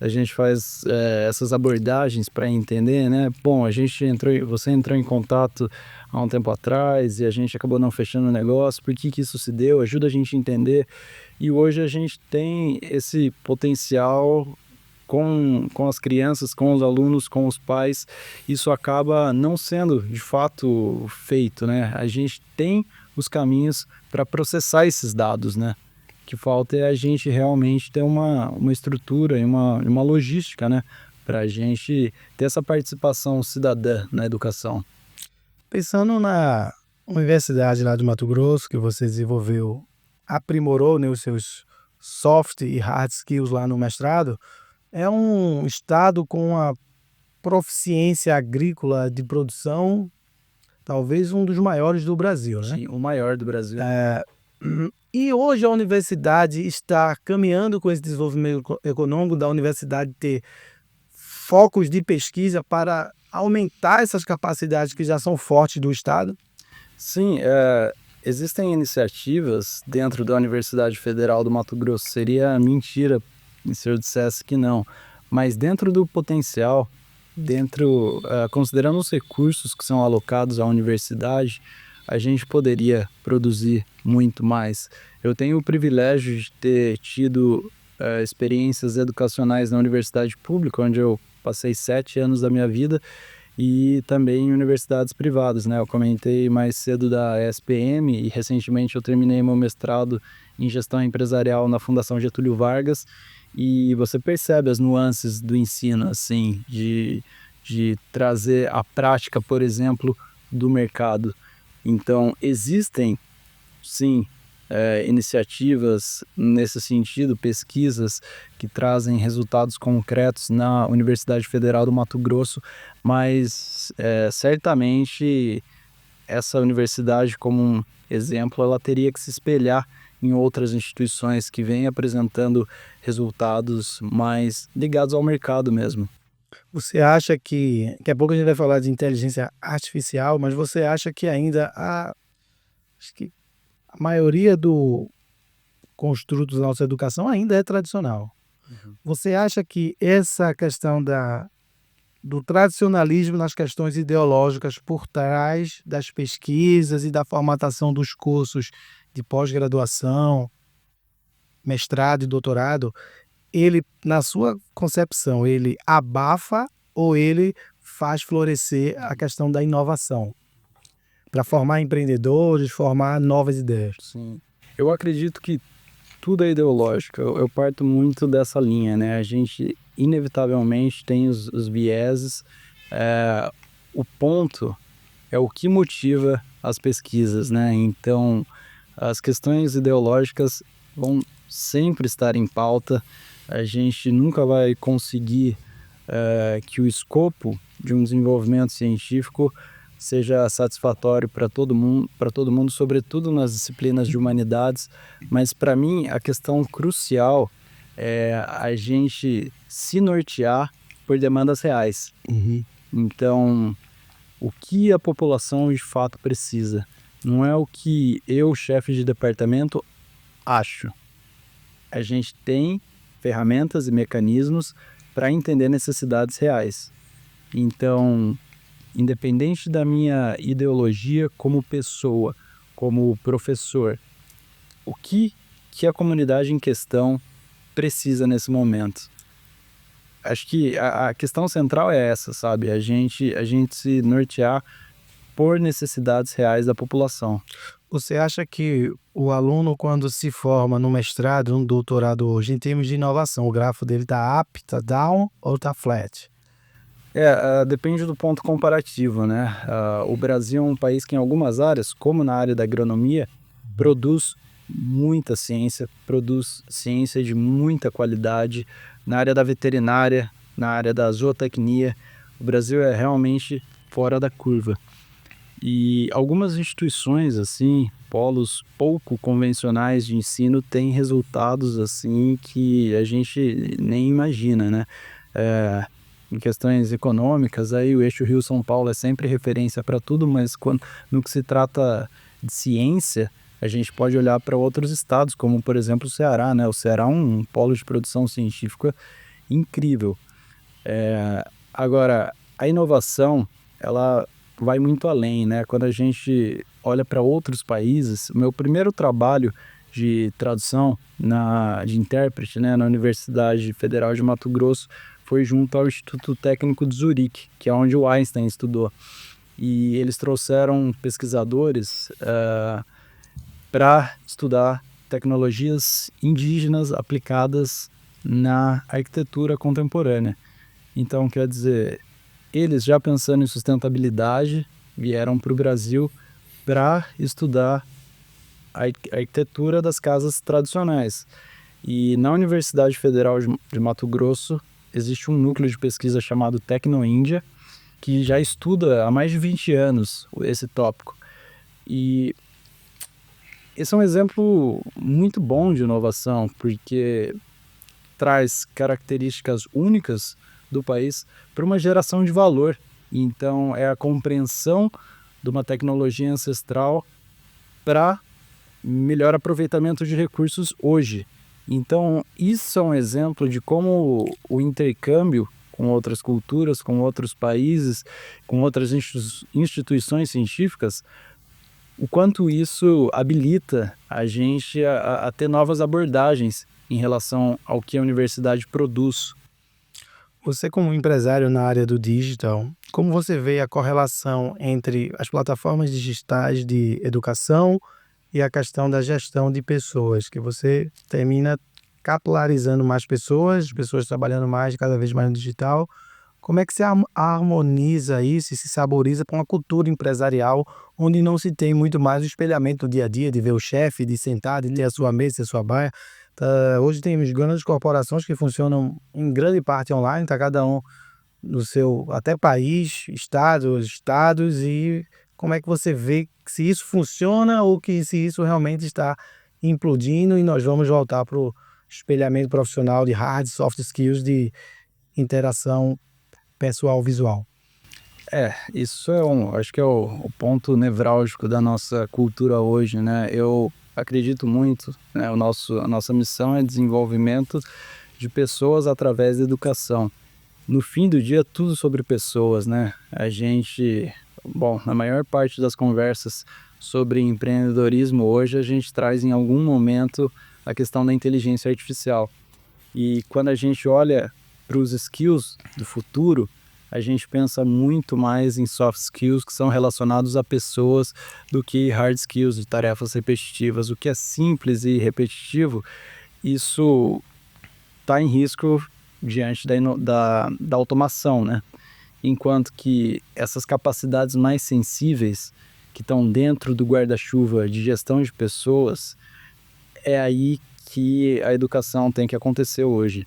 A gente faz essas abordagens para entender, né? Bom, você entrou em contato há um tempo atrás e a gente acabou não fechando o negócio, por que isso se deu? Ajuda a gente a entender. E hoje a gente tem esse potencial com as crianças, com os alunos, com os pais. Isso acaba não sendo de fato feito, né? A gente tem os caminhos para processar esses dados, né? O que falta é a gente realmente ter uma estrutura e uma logística, né? Para a gente ter essa participação cidadã na educação. Pensando na universidade lá de Mato Grosso, que você desenvolveu, aprimorou, né, os seus soft e hard skills lá no mestrado, é um estado com uma proficiência agrícola de produção, talvez um dos maiores do Brasil, né? Sim, o maior do Brasil. E hoje a universidade está caminhando com esse desenvolvimento econômico da universidade ter focos de pesquisa para aumentar essas capacidades que já são fortes do estado? Sim, existem iniciativas dentro da Universidade Federal do Mato Grosso. Seria mentira se eu dissesse que não. Mas dentro do potencial, considerando os recursos que são alocados à universidade, a gente poderia produzir muito mais. Eu tenho o privilégio de ter tido experiências educacionais na universidade pública, onde eu passei 7 anos da minha vida, e também em universidades privadas, né? Eu comentei mais cedo da ESPM e recentemente eu terminei meu mestrado em gestão empresarial na Fundação Getúlio Vargas, e você percebe as nuances do ensino, assim, de trazer a prática, por exemplo, do mercado. Então, existem, sim, iniciativas nesse sentido, pesquisas que trazem resultados concretos na Universidade Federal do Mato Grosso, mas certamente essa universidade, como um exemplo, ela teria que se espelhar em outras instituições que vêm apresentando resultados mais ligados ao mercado mesmo. Você acha que, daqui a pouco a gente vai falar de inteligência artificial, mas você acha que ainda acho que a maioria do construto da nossa educação ainda é tradicional? Você acha que essa questão do tradicionalismo nas questões ideológicas por trás das pesquisas e da formatação dos cursos de pós-graduação, mestrado e doutorado, ele, na sua concepção, ele abafa ou ele faz florescer a questão da inovação para formar empreendedores, formar novas ideias? Sim. Eu acredito que tudo é ideológico. Eu parto muito dessa linha, né? A gente inevitavelmente tem os vieses. O ponto é o que motiva as pesquisas, né? Então, as questões ideológicas vão sempre estar em pauta. a gente nunca vai conseguir que o escopo de um desenvolvimento científico seja satisfatório para todo mundo, sobretudo nas disciplinas de humanidades. Mas para mim a questão crucial é a gente se nortear por demandas reais. Então, o que a população de fato precisa, não é o que eu, chefe de departamento, acho. A gente tem ferramentas e mecanismos para entender necessidades reais. Então, independente da minha ideologia como pessoa, como professor, o que a comunidade em questão precisa nesse momento? Acho que a questão central é essa, sabe? A gente se nortear por necessidades reais da população. Você acha que o aluno, quando se forma no mestrado, no doutorado hoje, em termos de inovação, o grafo dele está up, está down ou está flat? Depende do ponto comparativo, né? O Brasil é um país que em algumas áreas, como na área da agronomia, produz muita ciência, produz ciência de muita qualidade. Na área da veterinária, na área da zootecnia, o Brasil é realmente fora da curva. E algumas instituições, assim, polos pouco convencionais de ensino têm resultados, assim, que a gente nem imagina, né? Em questões econômicas, aí o eixo Rio-São Paulo é sempre referência para tudo, mas no que se trata de ciência, a gente pode olhar para outros estados, como, por exemplo, o Ceará, né? O Ceará é um polo de produção científica incrível. Agora, a inovação, ela vai muito além, né? Quando a gente olha para outros países, o meu primeiro trabalho de tradução de intérprete, né, na Universidade Federal de Mato Grosso foi junto ao Instituto Técnico de Zurique, que é onde o Einstein estudou. E eles trouxeram pesquisadores para estudar tecnologias indígenas aplicadas na arquitetura contemporânea. Então, quer dizer, eles já pensando em sustentabilidade vieram para o Brasil para estudar a arquitetura das casas tradicionais. E na Universidade Federal de Mato Grosso existe um núcleo de pesquisa chamado Tecnoíndia, que já estuda há mais de 20 anos esse tópico. E esse é um exemplo muito bom de inovação, porque traz características únicas do país para uma geração de valor. Então, é a compreensão de uma tecnologia ancestral para melhor aproveitamento de recursos hoje. Então, isso é um exemplo de como o intercâmbio com outras culturas, com outros países, com outras instituições científicas, o quanto isso habilita a gente a ter novas abordagens em relação ao que a universidade produz. Você, como empresário na área do digital, como você vê a correlação entre as plataformas digitais de educação e a questão da gestão de pessoas, que você termina capilarizando mais pessoas trabalhando mais, cada vez mais no digital? Como é que você harmoniza isso e se saboriza para uma cultura empresarial onde não se tem muito mais o espelhamento do dia a dia, de ver o chefe, de sentar, de ter a sua mesa, a sua baia? Hoje temos grandes corporações que funcionam em grande parte online, está cada um no seu até país, estados, e como é que você vê se isso funciona ou que se isso realmente está implodindo e nós vamos voltar para o espelhamento profissional de hard, soft skills de interação pessoal visual? Isso acho que é o ponto nevrálgico da nossa cultura hoje, né? Eu acredito muito, né? A nossa missão é desenvolvimento de pessoas através da educação. No fim do dia, tudo sobre pessoas, né? Na maior parte das conversas sobre empreendedorismo hoje, a gente traz em algum momento a questão da inteligência artificial. E quando a gente olha para os skills do futuro, a gente pensa muito mais em soft skills que são relacionados a pessoas do que hard skills de tarefas repetitivas. O que é simples e repetitivo, isso está em risco diante da automação, né? Enquanto que essas capacidades mais sensíveis, que estão dentro do guarda-chuva de gestão de pessoas, é aí que a educação tem que acontecer hoje.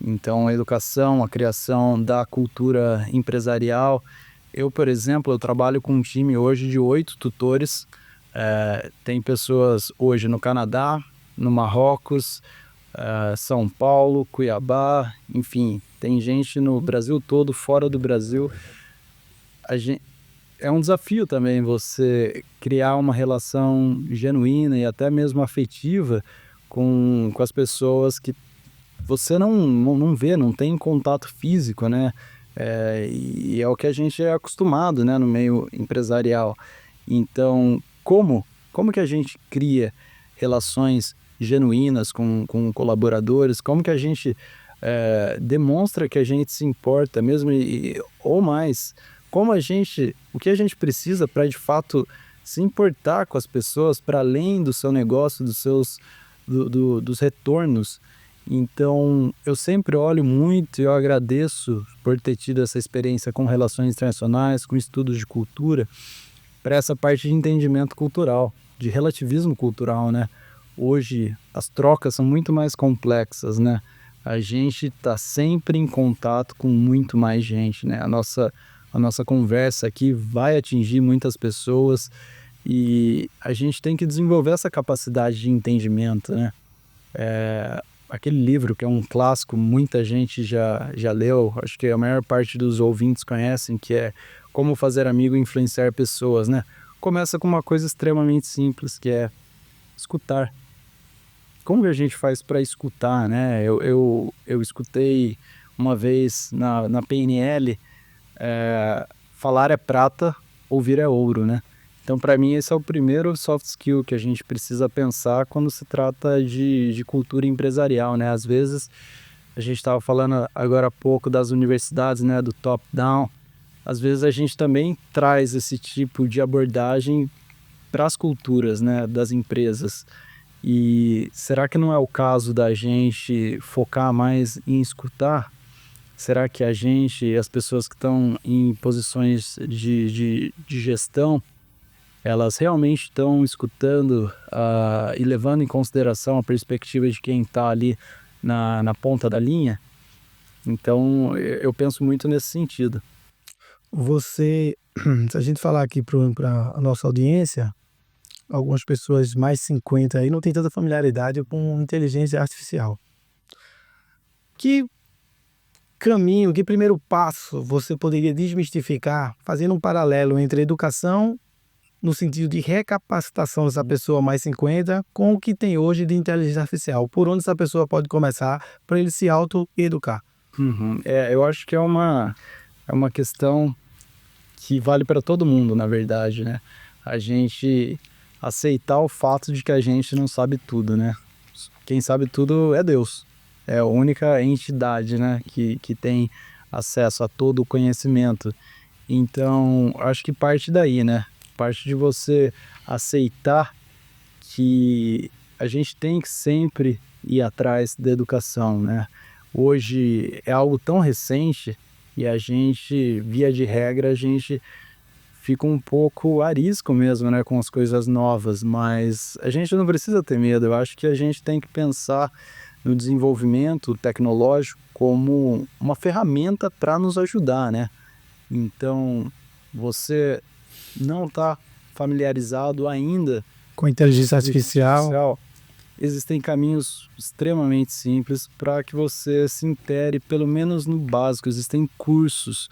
Então, a educação, a criação da cultura empresarial. Eu, por exemplo, eu trabalho com um time hoje de 8 tutores. Tem pessoas hoje no Canadá, no Marrocos, São Paulo, Cuiabá, enfim, tem gente no Brasil todo, fora do Brasil. É um desafio também você criar uma relação genuína e até mesmo afetiva com as pessoas que você não vê, não tem contato físico, né? E é o que a gente é acostumado, né, no meio empresarial. Então, como que a gente cria relações genuínas com colaboradores? Como que a gente demonstra que a gente se importa mesmo, ou mais, o que a gente precisa para de fato se importar com as pessoas para além do seu negócio, dos retornos. Então, eu sempre olho muito e eu agradeço por ter tido essa experiência com relações internacionais, com estudos de cultura, para essa parte de entendimento cultural, de relativismo cultural, né? Hoje, as trocas são muito mais complexas, né? A gente está sempre em contato com muito mais gente, né? A nossa conversa aqui vai atingir muitas pessoas e a gente tem que desenvolver essa capacidade de entendimento, né? Aquele livro que é um clássico, muita gente já leu, acho que a maior parte dos ouvintes conhecem, que é Como Fazer Amigo e Influenciar Pessoas, né? Começa com uma coisa extremamente simples, que é escutar. Como que a gente faz para escutar, né? Eu escutei uma vez na PNL, falar é prata, ouvir é ouro, né? Então, para mim, esse é o primeiro soft skill que a gente precisa pensar quando se trata de cultura empresarial, né? Às vezes, a gente estava falando agora há pouco das universidades, né? Do top-down. Às vezes, a gente também traz esse tipo de abordagem para as culturas, né? Das empresas. E será que não é o caso da gente focar mais em escutar? Será que a gente e as pessoas que estão em posições de gestão, elas realmente estão escutando e levando em consideração a perspectiva de quem está ali na ponta da linha? Então, eu penso muito nesse sentido. Você, se a gente falar aqui para a nossa audiência, algumas pessoas mais 50 aí não têm tanta familiaridade com inteligência artificial. Que caminho, que primeiro passo você poderia desmistificar, fazendo um paralelo entre educação, no sentido de recapacitação dessa pessoa mais 50, com o que tem hoje de inteligência artificial? Por onde essa pessoa pode começar para ele se auto-educar? Eu acho que é uma questão que vale para todo mundo, na verdade, né? A gente aceitar o fato de que a gente não sabe tudo, né? Quem sabe tudo é Deus. É a única entidade, né, que tem acesso a todo o conhecimento. Então, acho que parte daí, né? Parte de você aceitar que a gente tem que sempre ir atrás da educação, né? Hoje é algo tão recente e a gente, via de regra, a gente fica um pouco arisco mesmo, né, com as coisas novas, mas a gente não precisa ter medo. Eu acho que a gente tem que pensar no desenvolvimento tecnológico como uma ferramenta para nos ajudar, né? Então, você não está familiarizado ainda Com inteligência artificial? Existem caminhos extremamente simples para que você se intere, pelo menos no básico. Existem cursos,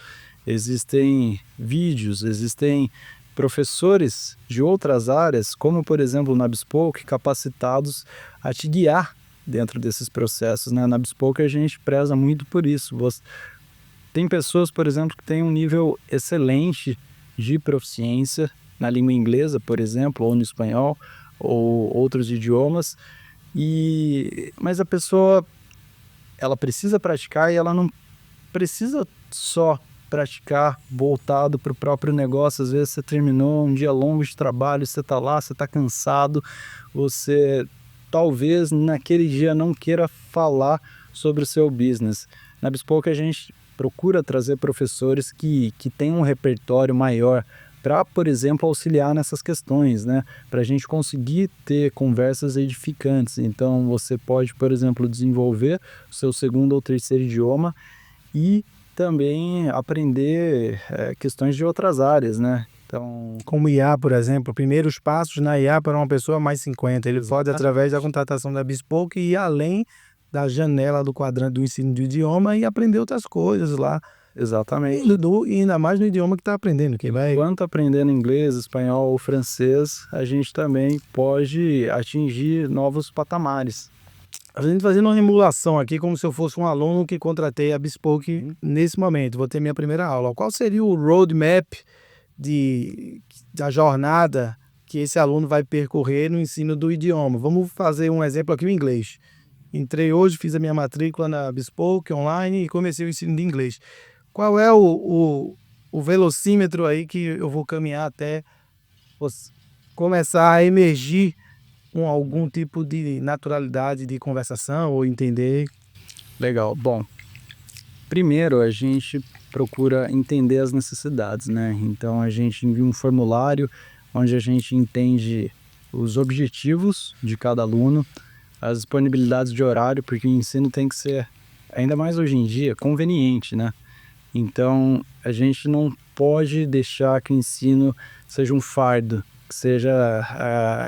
existem vídeos, existem professores de outras áreas, como por exemplo na Bespoke, capacitados a te guiar dentro desses processos, né? Na Bespoke a gente preza muito por isso. Tem pessoas, por exemplo, que têm um nível excelente de proficiência na língua inglesa, por exemplo, ou no espanhol, ou outros idiomas, mas a pessoa, ela precisa praticar e ela não precisa só praticar voltado para o próprio negócio. Às vezes você terminou um dia longo de trabalho, você está lá, você está cansado, você talvez naquele dia não queira falar sobre o seu business. Na Bespoke a gente procura trazer professores que têm um repertório maior para, por exemplo, auxiliar nessas questões, né? Para a gente conseguir ter conversas edificantes. Então, você pode, por exemplo, desenvolver o seu segundo ou terceiro idioma e também aprender questões de outras áreas, né? Então, Como IA, por exemplo, primeiros passos na IA para uma pessoa mais 50. Ele pode, através da contratação da Bespoke, ir além da janela do quadrante do ensino de idioma e aprender outras coisas lá. exatamente. E ainda mais no idioma que está aprendendo. Enquanto aprendendo inglês, espanhol ou francês, a gente também pode atingir novos patamares. A gente fazendo uma emulação aqui, como se eu fosse um aluno que contratei a Bespoke nesse momento. Vou ter minha primeira aula. Qual seria o roadmap da jornada que esse aluno vai percorrer no ensino do idioma? Vamos fazer um exemplo aqui, o inglês. Entrei hoje, fiz a minha matrícula na Bespoke online e comecei o ensino de inglês. Qual é o velocímetro aí que eu vou caminhar até começar a emergir com algum tipo de naturalidade de conversação ou entender? Legal. Bom, primeiro a gente procura entender as necessidades, né? Então a gente envia um formulário onde a gente entende os objetivos de cada aluno, as disponibilidades de horário, porque o ensino tem que ser, ainda mais hoje em dia, conveniente, né? Então a gente não pode deixar que o ensino seja um fardo, que seja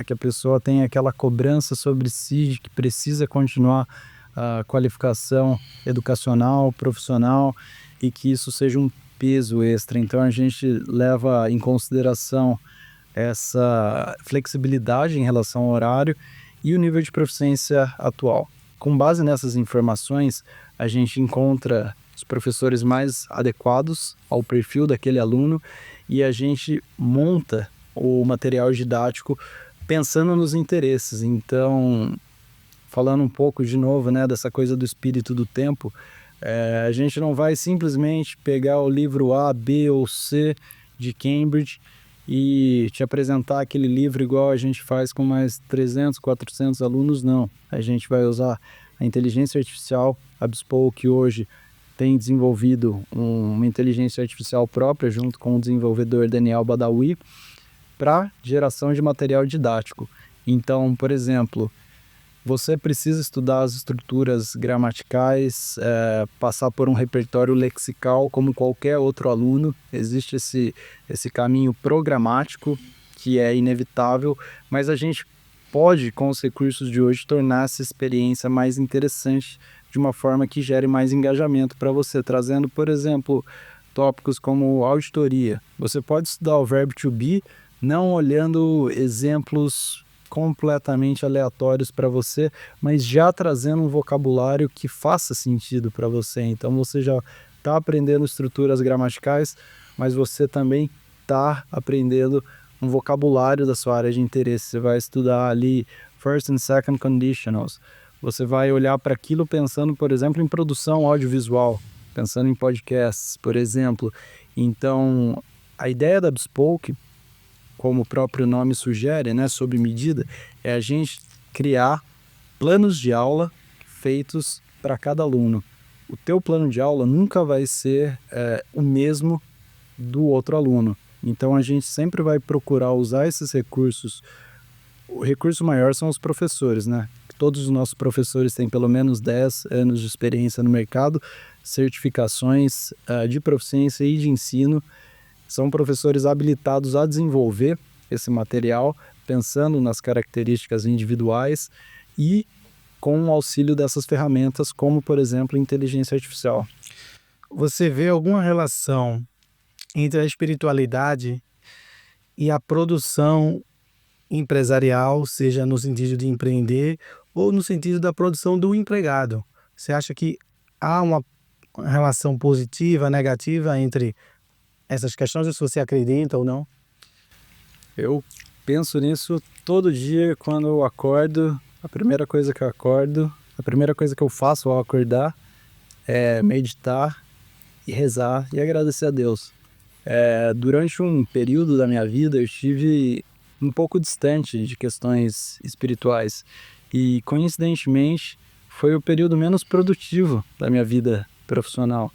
que a pessoa tenha aquela cobrança sobre si de que precisa continuar a qualificação educacional, profissional, e que isso seja um peso extra. Então a gente leva em consideração essa flexibilidade em relação ao horário e o nível de proficiência atual. Com base nessas informações, a gente encontra os professores mais adequados ao perfil daquele aluno e a gente monta o material didático pensando nos interesses. Então, falando um pouco de novo, né, dessa coisa do espírito do tempo, a gente não vai simplesmente pegar o livro A, B ou C de Cambridge e te apresentar aquele livro igual a gente faz com mais 300, 400 alunos, não. A gente vai usar a inteligência artificial. A Bespoke hoje tem desenvolvido uma inteligência artificial própria junto com o desenvolvedor Daniel Badawi para geração de material didático. Então, por exemplo, você precisa estudar as estruturas gramaticais, passar por um repertório lexical como qualquer outro aluno. Existe esse caminho programático que é inevitável, mas a gente pode, com os recursos de hoje, tornar essa experiência mais interessante de uma forma que gere mais engajamento para você, trazendo, por exemplo, tópicos como auditoria. Você pode estudar o verbo to be, não olhando exemplos completamente aleatórios para você, mas já trazendo um vocabulário que faça sentido para você. Então você já está aprendendo estruturas gramaticais, mas você também está aprendendo um vocabulário da sua área de interesse. Você vai estudar ali first and second conditionals. Você vai olhar para aquilo pensando, por exemplo, em produção audiovisual, pensando em podcasts, por exemplo. Então, a ideia da Bespoke, como o próprio nome sugere, né, sob medida, é a gente criar planos de aula feitos para cada aluno. O teu plano de aula nunca vai ser o mesmo do outro aluno. Então a gente sempre vai procurar usar esses recursos. O recurso maior são os professores, né? Todos os nossos professores têm pelo menos 10 anos de experiência no mercado, certificações de proficiência e de ensino. São professores habilitados a desenvolver esse material, pensando nas características individuais e com o auxílio dessas ferramentas, como, por exemplo, inteligência artificial. Você vê alguma relação entre a espiritualidade e a produção empresarial, seja no sentido de empreender ou no sentido da produção do empregado? Você acha que há uma relação positiva, negativa entre essas questões, se você acredita ou não? Eu penso nisso todo dia quando eu acordo. A primeira coisa que eu faço ao acordar é meditar e rezar e agradecer a Deus. Durante um período da minha vida eu estive um pouco distante de questões espirituais e, coincidentemente, foi o período menos produtivo da minha vida profissional.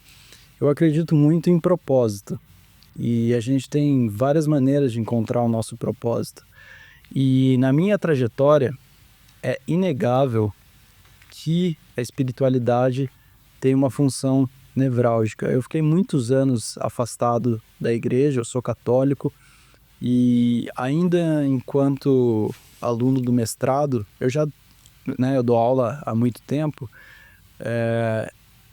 Eu acredito muito em propósito e a gente tem várias maneiras de encontrar o nosso propósito. E na minha trajetória, é inegável que a espiritualidade tem uma função nevrálgica. Eu fiquei muitos anos afastado da igreja, eu sou católico, e ainda enquanto aluno do mestrado, eu dou aula há muito tempo,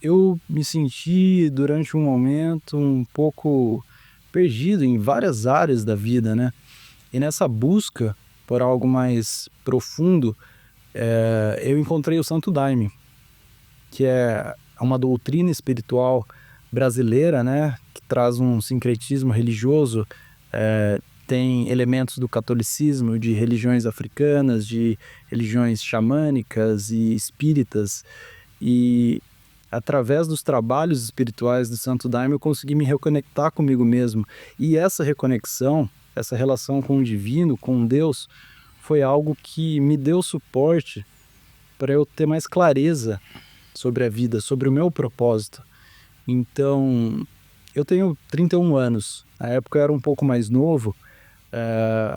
eu me senti durante um momento um pouco perdido em várias áreas da vida, né? E nessa busca por algo mais profundo, eu encontrei o Santo Daime, que é uma doutrina espiritual brasileira, né? Que traz um sincretismo religioso, tem elementos do catolicismo, de religiões africanas, de religiões xamânicas e espíritas, e através dos trabalhos espirituais do Santo Daime eu consegui me reconectar comigo mesmo. E essa reconexão, essa relação com o divino, com Deus, foi algo que me deu suporte para eu ter mais clareza sobre a vida, sobre o meu propósito. Então, eu tenho 31 anos, na época eu era um pouco mais novo.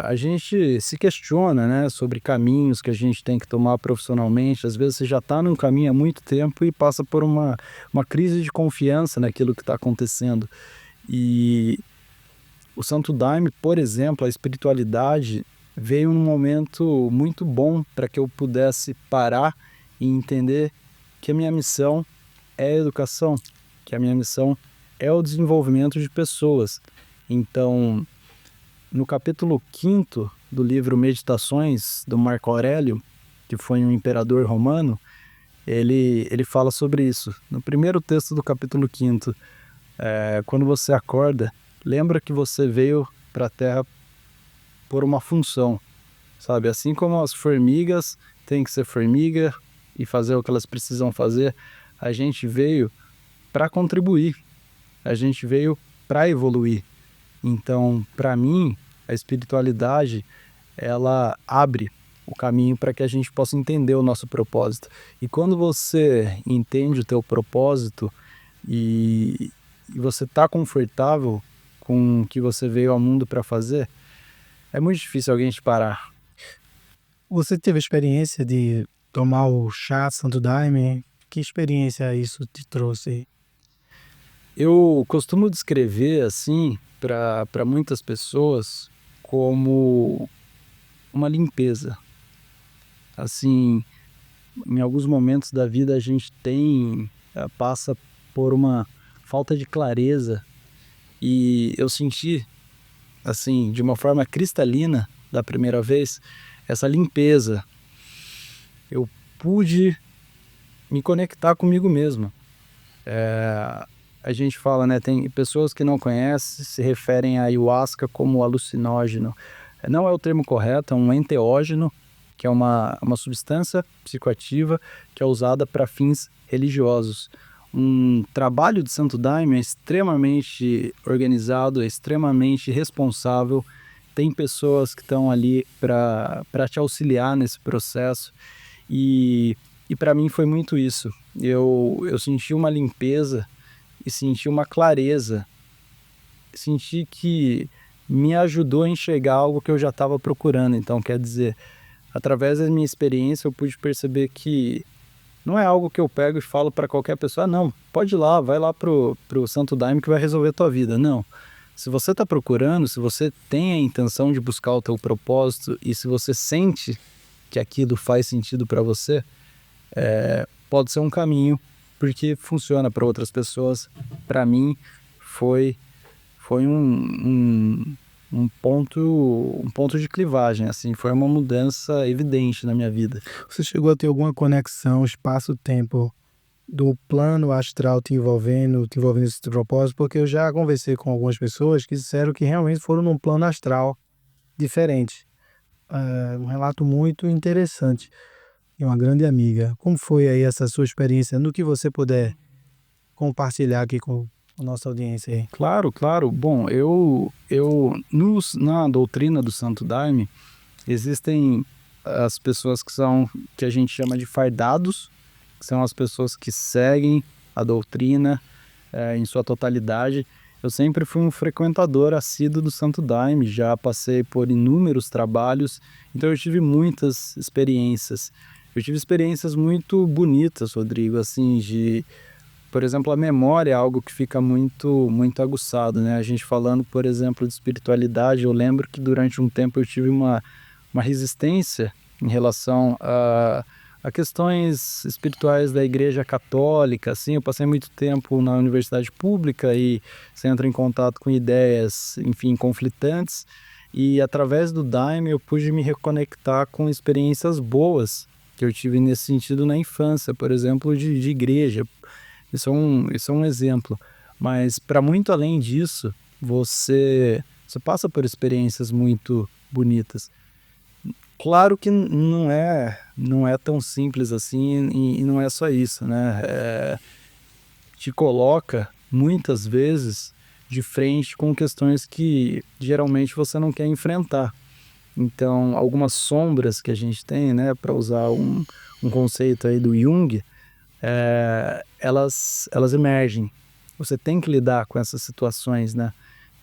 A gente se questiona, né, sobre caminhos que a gente tem que tomar profissionalmente. Às vezes você já está num caminho há muito tempo e passa por uma crise de confiança naquilo que está acontecendo. E o Santo Daime, por exemplo, a espiritualidade veio num momento muito bom para que eu pudesse parar e entender que a minha missão é a educação, que a minha missão é o desenvolvimento de pessoas. Então, no capítulo 5º do livro Meditações, do Marco Aurélio, que foi um imperador romano, ele fala sobre isso. No primeiro texto do capítulo 5º, quando você acorda, lembra que você veio para a Terra por uma função, sabe? Assim como as formigas têm que ser formiga e fazer o que elas precisam fazer, a gente veio para contribuir, a gente veio para evoluir. Então, para mim, a espiritualidade, ela abre o caminho para que a gente possa entender o nosso propósito. E quando você entende o teu propósito e você está confortável com o que você veio ao mundo para fazer, é muito difícil alguém te parar. Você teve a experiência de tomar o chá Santo Daime? Que experiência isso te trouxe? Eu costumo descrever, assim, para muitas pessoas como uma limpeza. Assim, em alguns momentos da vida a gente passa por uma falta de clareza, e eu senti, assim, de uma forma cristalina da primeira vez, essa limpeza. Eu pude me conectar comigo mesmo. A gente fala, né, tem pessoas que não conhecem, se referem a ayahuasca como alucinógeno. Não é o termo correto, é um enteógeno, que é uma substância psicoativa que é usada para fins religiosos. Um trabalho de Santo Daime é extremamente organizado, é extremamente responsável. Tem pessoas que estão ali para te auxiliar nesse processo. E para mim foi muito isso. Eu senti uma limpeza e senti uma clareza. Senti que me ajudou a enxergar algo que eu já estava procurando. Então, quer dizer, através da minha experiência, eu pude perceber que não é algo que eu pego e falo para qualquer pessoa, não, pode ir lá, vai lá pro Santo Daime que vai resolver a tua vida. Não. Se você está procurando, se você tem a intenção de buscar o teu propósito e se você sente que aquilo faz sentido para você, pode ser um caminho, porque funciona para outras pessoas. Para mim, foi um ponto de clivagem, assim, foi uma mudança evidente na minha vida. Você chegou a ter alguma conexão espaço-tempo do plano astral te envolvendo esse propósito? Porque eu já conversei com algumas pessoas que disseram que realmente foram num plano astral diferente. Um relato muito interessante. E uma grande amiga. Como foi aí essa sua experiência, no que você puder compartilhar aqui com a nossa audiência aí? Claro, claro. Bom, na doutrina do Santo Daime, existem as pessoas que a gente chama de fardados, que são as pessoas que seguem a doutrina em sua totalidade, eu sempre fui um frequentador assíduo do Santo Daime, já passei por inúmeros trabalhos, então eu tive muitas experiências. Eu tive experiências muito bonitas, Rodrigo, assim, por exemplo, a memória é algo que fica muito aguçado, né? A gente falando, por exemplo, de espiritualidade, eu lembro que durante um tempo eu tive uma resistência em relação a questões espirituais da Igreja Católica, assim. Eu passei muito tempo na universidade pública e você entra em contato com ideias, enfim, conflitantes, e através do Daime eu pude me reconectar com experiências boas que eu tive nesse sentido na infância, por exemplo, de igreja. Isso é um exemplo. Mas para muito além disso, você passa por experiências muito bonitas. Claro que não é tão simples assim e não é só isso, né? Te coloca muitas vezes de frente com questões que geralmente você não quer enfrentar. Então, algumas sombras que a gente tem, né, para usar um conceito aí do Jung, elas emergem. Você tem que lidar com essas situações, né?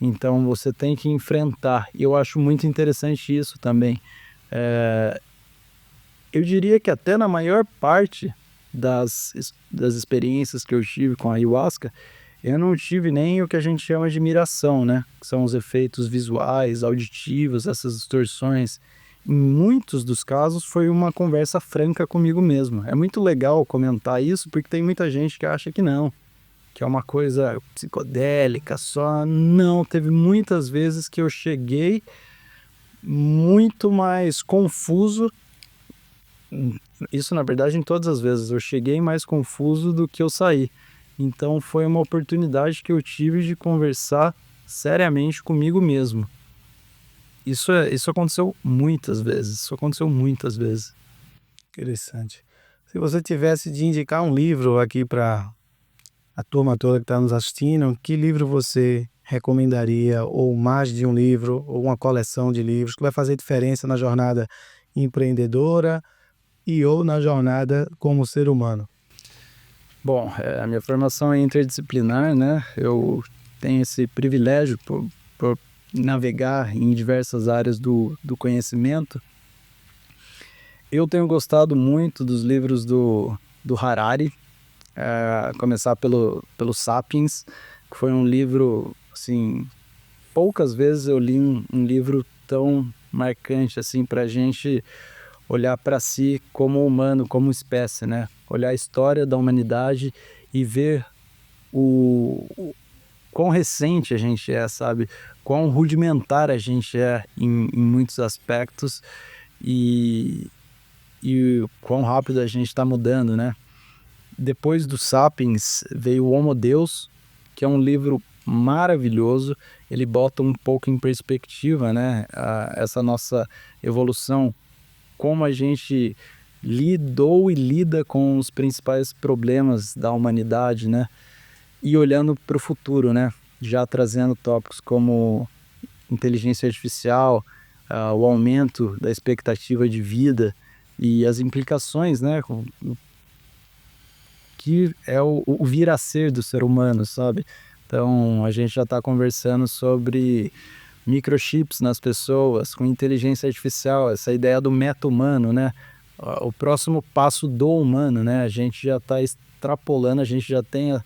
Então você tem que enfrentar. E eu acho muito interessante isso também. Eu diria que até na maior parte das experiências que eu tive com a ayahuasca, eu não tive nem o que a gente chama de miração, né? Que são os efeitos visuais, auditivos, essas distorções. Em muitos dos casos foi uma conversa franca comigo mesmo. É muito legal comentar isso porque tem muita gente que acha que não, que é uma coisa psicodélica só. Não, teve muitas vezes que eu cheguei muito mais confuso. Isso, na verdade, em todas as vezes. Eu cheguei mais confuso do que eu saí. Então foi uma oportunidade que eu tive de conversar seriamente comigo mesmo. Isso aconteceu muitas vezes. Isso aconteceu muitas vezes. Interessante. Se você tivesse de indicar um livro aqui para a turma toda que está nos assistindo, que livro você recomendaria? Ou mais de um livro, ou uma coleção de livros, que vai fazer diferença na jornada empreendedora e ou na jornada como ser humano? Bom, a minha formação é interdisciplinar, né? Eu tenho esse privilégio por navegar em diversas áreas do conhecimento. Eu tenho gostado muito dos livros do Harari, começar pelo Sapiens, que foi um livro, assim, poucas vezes eu li um livro tão marcante assim para a gente olhar para si como humano, como espécie, né? Olhar a história da humanidade e ver o quão recente a gente é, sabe? Quão rudimentar a gente é em muitos aspectos e quão rápido a gente está mudando, né? Depois do Sapiens veio o Homo Deus, que é um livro maravilhoso. Ele bota um pouco em perspectiva, né, essa nossa evolução, como a gente lidou e lida com os principais problemas da humanidade, né, e olhando para o futuro, né, já trazendo tópicos como inteligência artificial, o aumento da expectativa de vida e as implicações, né, que é o vir a ser do ser humano, sabe? Então, a gente já está conversando sobre microchips nas pessoas, com inteligência artificial, essa ideia do meta-humano, né? O próximo passo do humano, né? A gente já está extrapolando, a gente já tem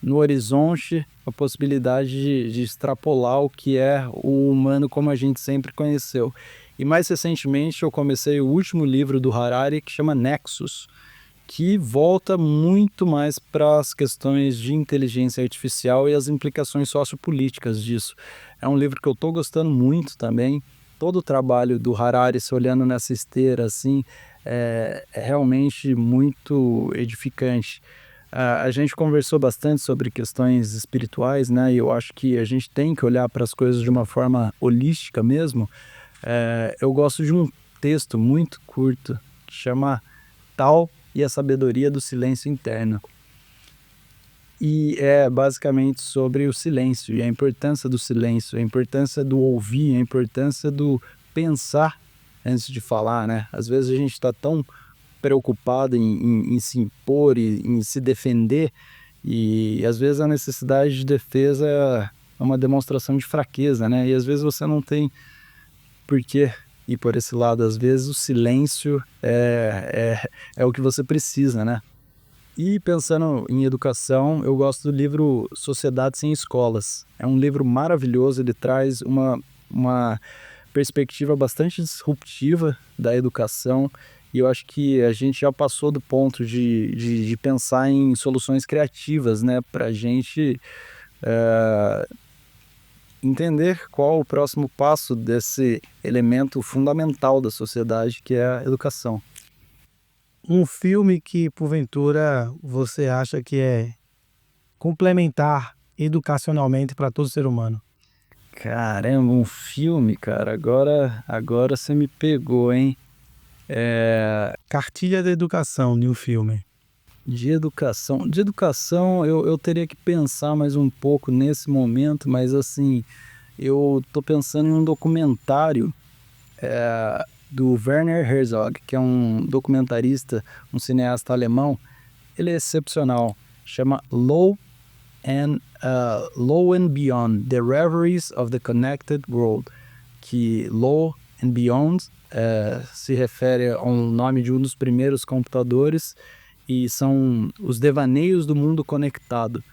no horizonte a possibilidade de extrapolar o que é o humano como a gente sempre conheceu. E mais recentemente eu comecei o último livro do Harari, que chama Nexus, que volta muito mais para as questões de inteligência artificial e as implicações sociopolíticas disso. É um livro que eu estou gostando muito também. Todo o trabalho do Harari, se olhando nessa esteira, assim, é realmente muito edificante. A gente conversou bastante sobre questões espirituais, né? E eu acho que a gente tem que olhar para as coisas de uma forma holística mesmo. Eu gosto de um texto muito curto que chama Tao e a Sabedoria do Silêncio Interno. E é basicamente sobre o silêncio e a importância do silêncio, a importância do ouvir, a importância do pensar antes de falar, né? Às vezes a gente está tão preocupado em se impor e em se defender E às vezes a necessidade de defesa é uma demonstração de fraqueza, né? E às vezes você não tem por que ir por esse lado. Às vezes o silêncio é o que você precisa, né? E pensando em educação, eu gosto do livro Sociedade Sem Escolas. É um livro maravilhoso, ele traz uma perspectiva bastante disruptiva da educação, e eu acho que a gente já passou do ponto de pensar em soluções criativas, né, para a gente entender qual o próximo passo desse elemento fundamental da sociedade, que é a educação. Um filme que, porventura, você acha que é complementar educacionalmente para todo ser humano? Caramba, um filme, cara, agora você me pegou, hein? Cartilha da educação de um filme. De educação eu teria que pensar mais um pouco nesse momento, mas assim, eu tô pensando em um documentário do Werner Herzog, que é um documentarista, um cineasta alemão. Ele é excepcional, chama Low and Beyond, The Reveries of the Connected World, que Low and Beyond se refere ao nome de um dos primeiros computadores e são os devaneios do mundo conectado.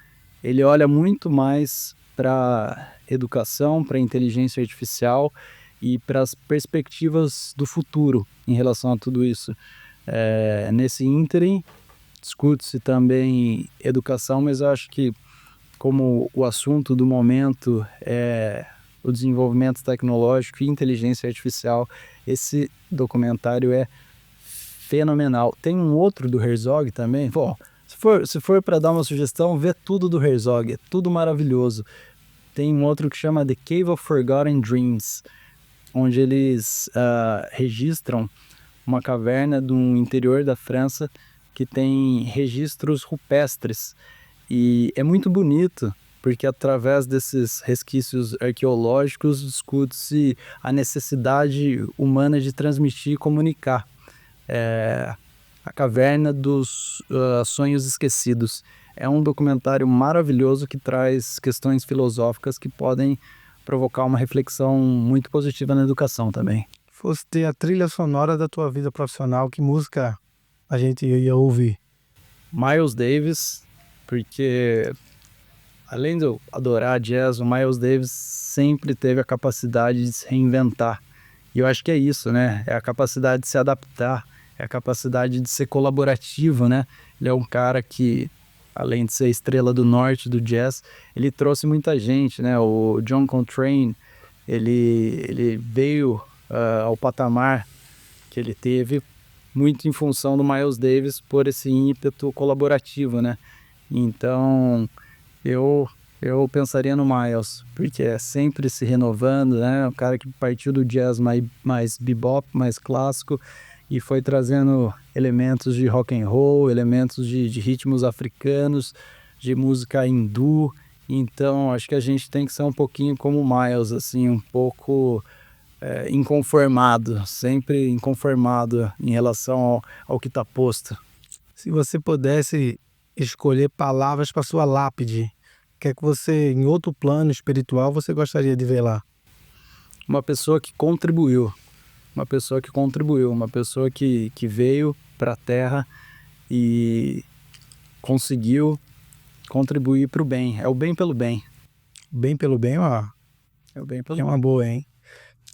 Ele olha muito mais para educação, para inteligência artificial e para as perspectivas do futuro em relação a tudo isso. Nesse ínterim, discute-se também educação, mas eu acho que como o assunto do momento é o desenvolvimento tecnológico e inteligência artificial, esse documentário é fenomenal. Tem um outro do Herzog também. Bom, se for para dar uma sugestão, vê tudo do Herzog, é tudo maravilhoso. Tem um outro que chama The Cave of Forgotten Dreams, onde eles registram uma caverna do interior da França que tem registros rupestres. E é muito bonito, porque através desses resquícios arqueológicos discute-se a necessidade humana de transmitir e comunicar. A Caverna dos Sonhos Esquecidos. É um documentário maravilhoso que traz questões filosóficas que podem provocar uma reflexão muito positiva na educação também. Fosse ter a trilha sonora da tua vida profissional, que música a gente ia ouvir? Miles Davis, porque além de eu adorar jazz, o Miles Davis sempre teve a capacidade de se reinventar. E eu acho que é isso, né? É a capacidade de se adaptar, é a capacidade de ser colaborativo, né? Ele é um cara que, além de ser estrela do norte do jazz, ele trouxe muita gente, né? O John Coltrane, ele veio ao patamar que ele teve muito em função do Miles Davis por esse ímpeto colaborativo, né? Então, eu pensaria no Miles, porque é sempre se renovando, né? Um cara que partiu do jazz mais bebop, mais clássico, e foi trazendo elementos de rock and roll, elementos de ritmos africanos, de música hindu. Então, acho que a gente tem que ser um pouquinho como o Miles, assim, um pouco inconformado, sempre inconformado em relação ao que está posto. Se você pudesse escolher palavras para sua lápide, o que é que você, em outro plano espiritual, você gostaria de ver lá? Uma pessoa que contribuiu, uma pessoa que veio para a Terra e conseguiu contribuir para o bem. É o bem pelo bem. Bem pelo bem, ó. É o bem pelo É bem. uma boa, hein?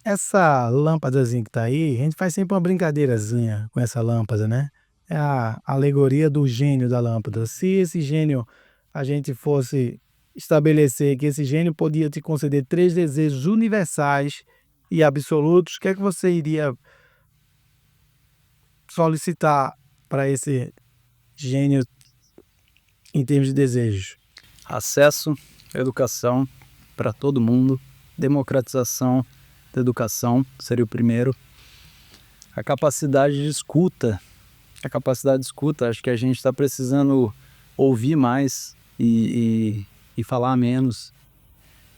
Essa lâmpadazinha que tá aí, a gente faz sempre uma brincadeirazinha com essa lâmpada, né? É a alegoria do gênio da lâmpada. Se esse gênio, a gente fosse estabelecer que esse gênio podia te conceder 3 desejos universais e absolutos, o que é que você iria solicitar para esse gênio em termos de desejos? Acesso à educação para todo mundo, democratização da educação seria o primeiro. A capacidade de escuta, acho que a gente está precisando ouvir mais e falar menos.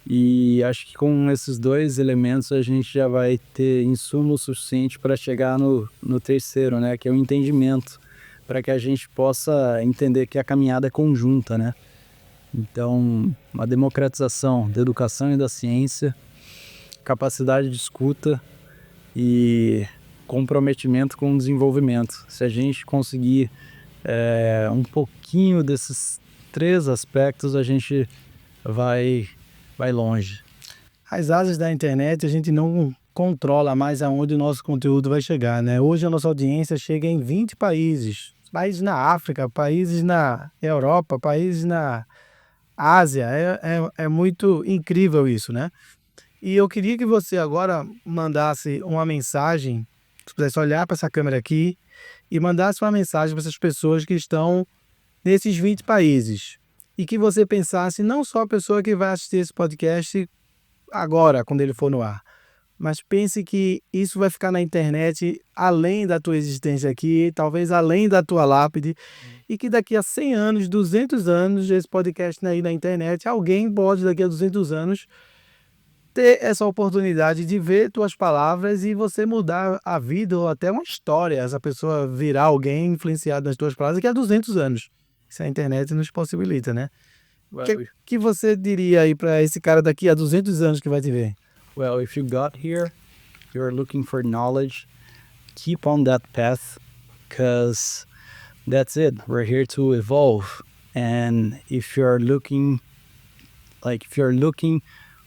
E acho que com esses 2 elementos a gente já vai ter insumo suficiente para chegar no terceiro, né? Que é o entendimento. para que a gente possa entender que a caminhada é conjunta, né? Então, uma democratização da educação e da ciência, capacidade de escuta e comprometimento com o desenvolvimento. Se a gente conseguir um pouquinho desses 3 aspectos, a gente vai longe. As asas da internet a gente não controla mais aonde o nosso conteúdo vai chegar, né? Hoje a nossa audiência chega em 20 países. Países na África, países na Europa, países na Ásia. É muito incrível isso, né? E eu queria que você agora mandasse uma mensagem, se pudesse olhar para essa câmera aqui e mandasse uma mensagem para essas pessoas que estão nesses 20 países. E que você pensasse não só a pessoa que vai assistir esse podcast agora, quando ele for no ar, mas pense que isso vai ficar na internet além da tua existência aqui, talvez além da tua lápide, e que daqui a 100 anos, 200 anos, esse podcast aí na internet, alguém pode daqui a 200 anos ter essa oportunidade de ver tuas palavras e você mudar a vida ou até uma história, essa pessoa virar alguém influenciado nas tuas palavras daqui a 200 anos. Isso a internet nos possibilita, né? O que você diria aí para esse cara daqui a 200 anos que vai te ver? Well, if you got here, you're looking for knowledge, keep on that path, because that's it. We're here to evolve. And if you're looking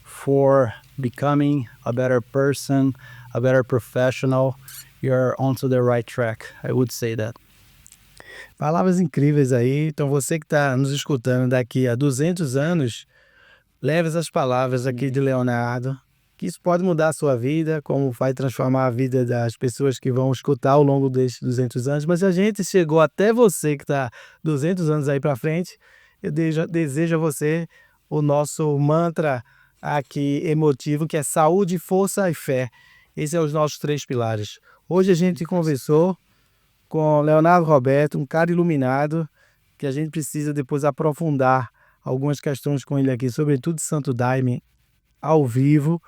for becoming a better person, a better professional, you're onto the right track. I would say that. Palavras incríveis aí. Então você que está nos escutando daqui a 200 anos, leve essas palavras aqui de Leonardo, que isso pode mudar a sua vida, como vai transformar a vida das pessoas que vão escutar ao longo desses 200 anos. Mas se a gente chegou até você que está 200 anos aí para frente, eu desejo a você o nosso mantra aqui emotivo, que é saúde, força e fé. Esses são os nossos 3 pilares. Hoje a gente conversou com Leonardo Roberto, um cara iluminado, que a gente precisa depois aprofundar algumas questões com ele aqui, sobretudo Santo Daime, ao vivo,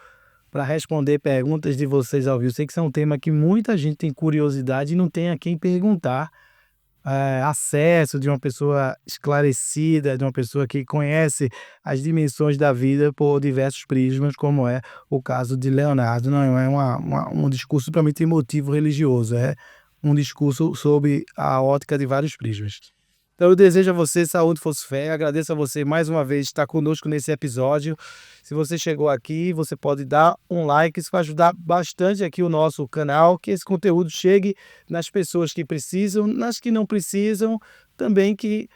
para responder perguntas de vocês ao vivo. Sei que isso é um tema que muita gente tem curiosidade e não tem a quem perguntar. Acesso de uma pessoa esclarecida, de uma pessoa que conhece as dimensões da vida por diversos prismas, como é o caso de Leonardo. Não é um discurso totalmente emotivo religioso, é um discurso sob a ótica de vários prismas. Então eu desejo a você saúde, força e fé. Agradeço a você mais uma vez estar conosco nesse episódio. Se você chegou aqui, você pode dar um like, isso vai ajudar bastante aqui o nosso canal, que esse conteúdo chegue nas pessoas que precisam, nas que não precisam, também que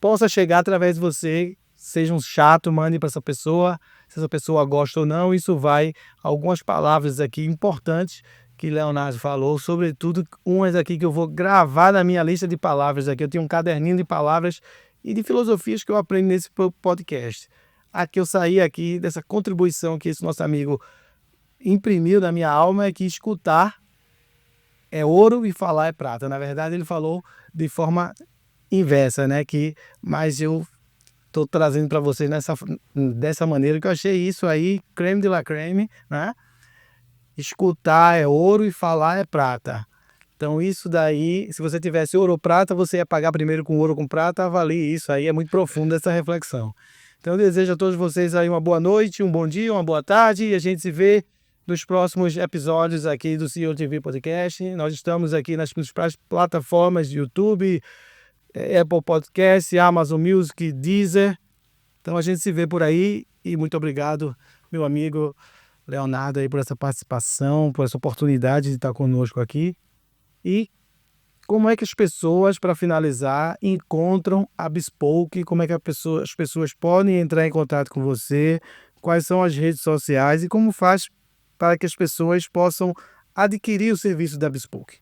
possa chegar através de você. Seja um chato, mande para essa pessoa, se essa pessoa gosta ou não. Isso vai algumas palavras aqui importantes que Leonardo falou, sobretudo umas aqui que eu vou gravar na minha lista de palavras aqui. Eu tenho um caderninho de palavras e de filosofias que eu aprendo nesse podcast. Aqui eu saí aqui dessa contribuição que esse nosso amigo imprimiu na minha alma, é que escutar é ouro e falar é prata. Na verdade ele falou de forma inversa, né? Mas eu estou trazendo para vocês dessa maneira, que eu achei isso aí, creme de la creme, né? Escutar é ouro e falar é prata. Então isso daí, se você tivesse ouro ou prata, você ia pagar primeiro com ouro ou com prata, avalie isso aí, é muito profundo essa reflexão. Então eu desejo a todos vocês aí uma boa noite, um bom dia, uma boa tarde, e a gente se vê nos próximos episódios aqui do CEO TV Podcast. Nós estamos aqui nas principais plataformas de YouTube, Apple Podcast, Amazon Music, Deezer. Então a gente se vê por aí e muito obrigado, meu amigo Leonardo, aí, por essa participação, por essa oportunidade de estar conosco aqui. E como é que as pessoas, para finalizar, encontram a Bespoke? Como é que as pessoas podem entrar em contato com você? Quais são as redes sociais? E como faz para que as pessoas possam adquirir o serviço da Bespoke?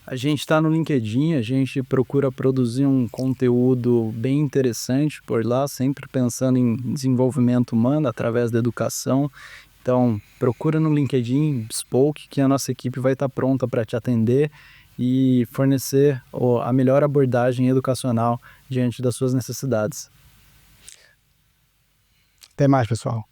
A gente está no LinkedIn, a gente procura produzir um conteúdo bem interessante por lá, sempre pensando em desenvolvimento humano através da educação. Então, procura no LinkedIn Bespoke, que a nossa equipe vai estar pronta para te atender e fornecer a melhor abordagem educacional diante das suas necessidades. Até mais, pessoal.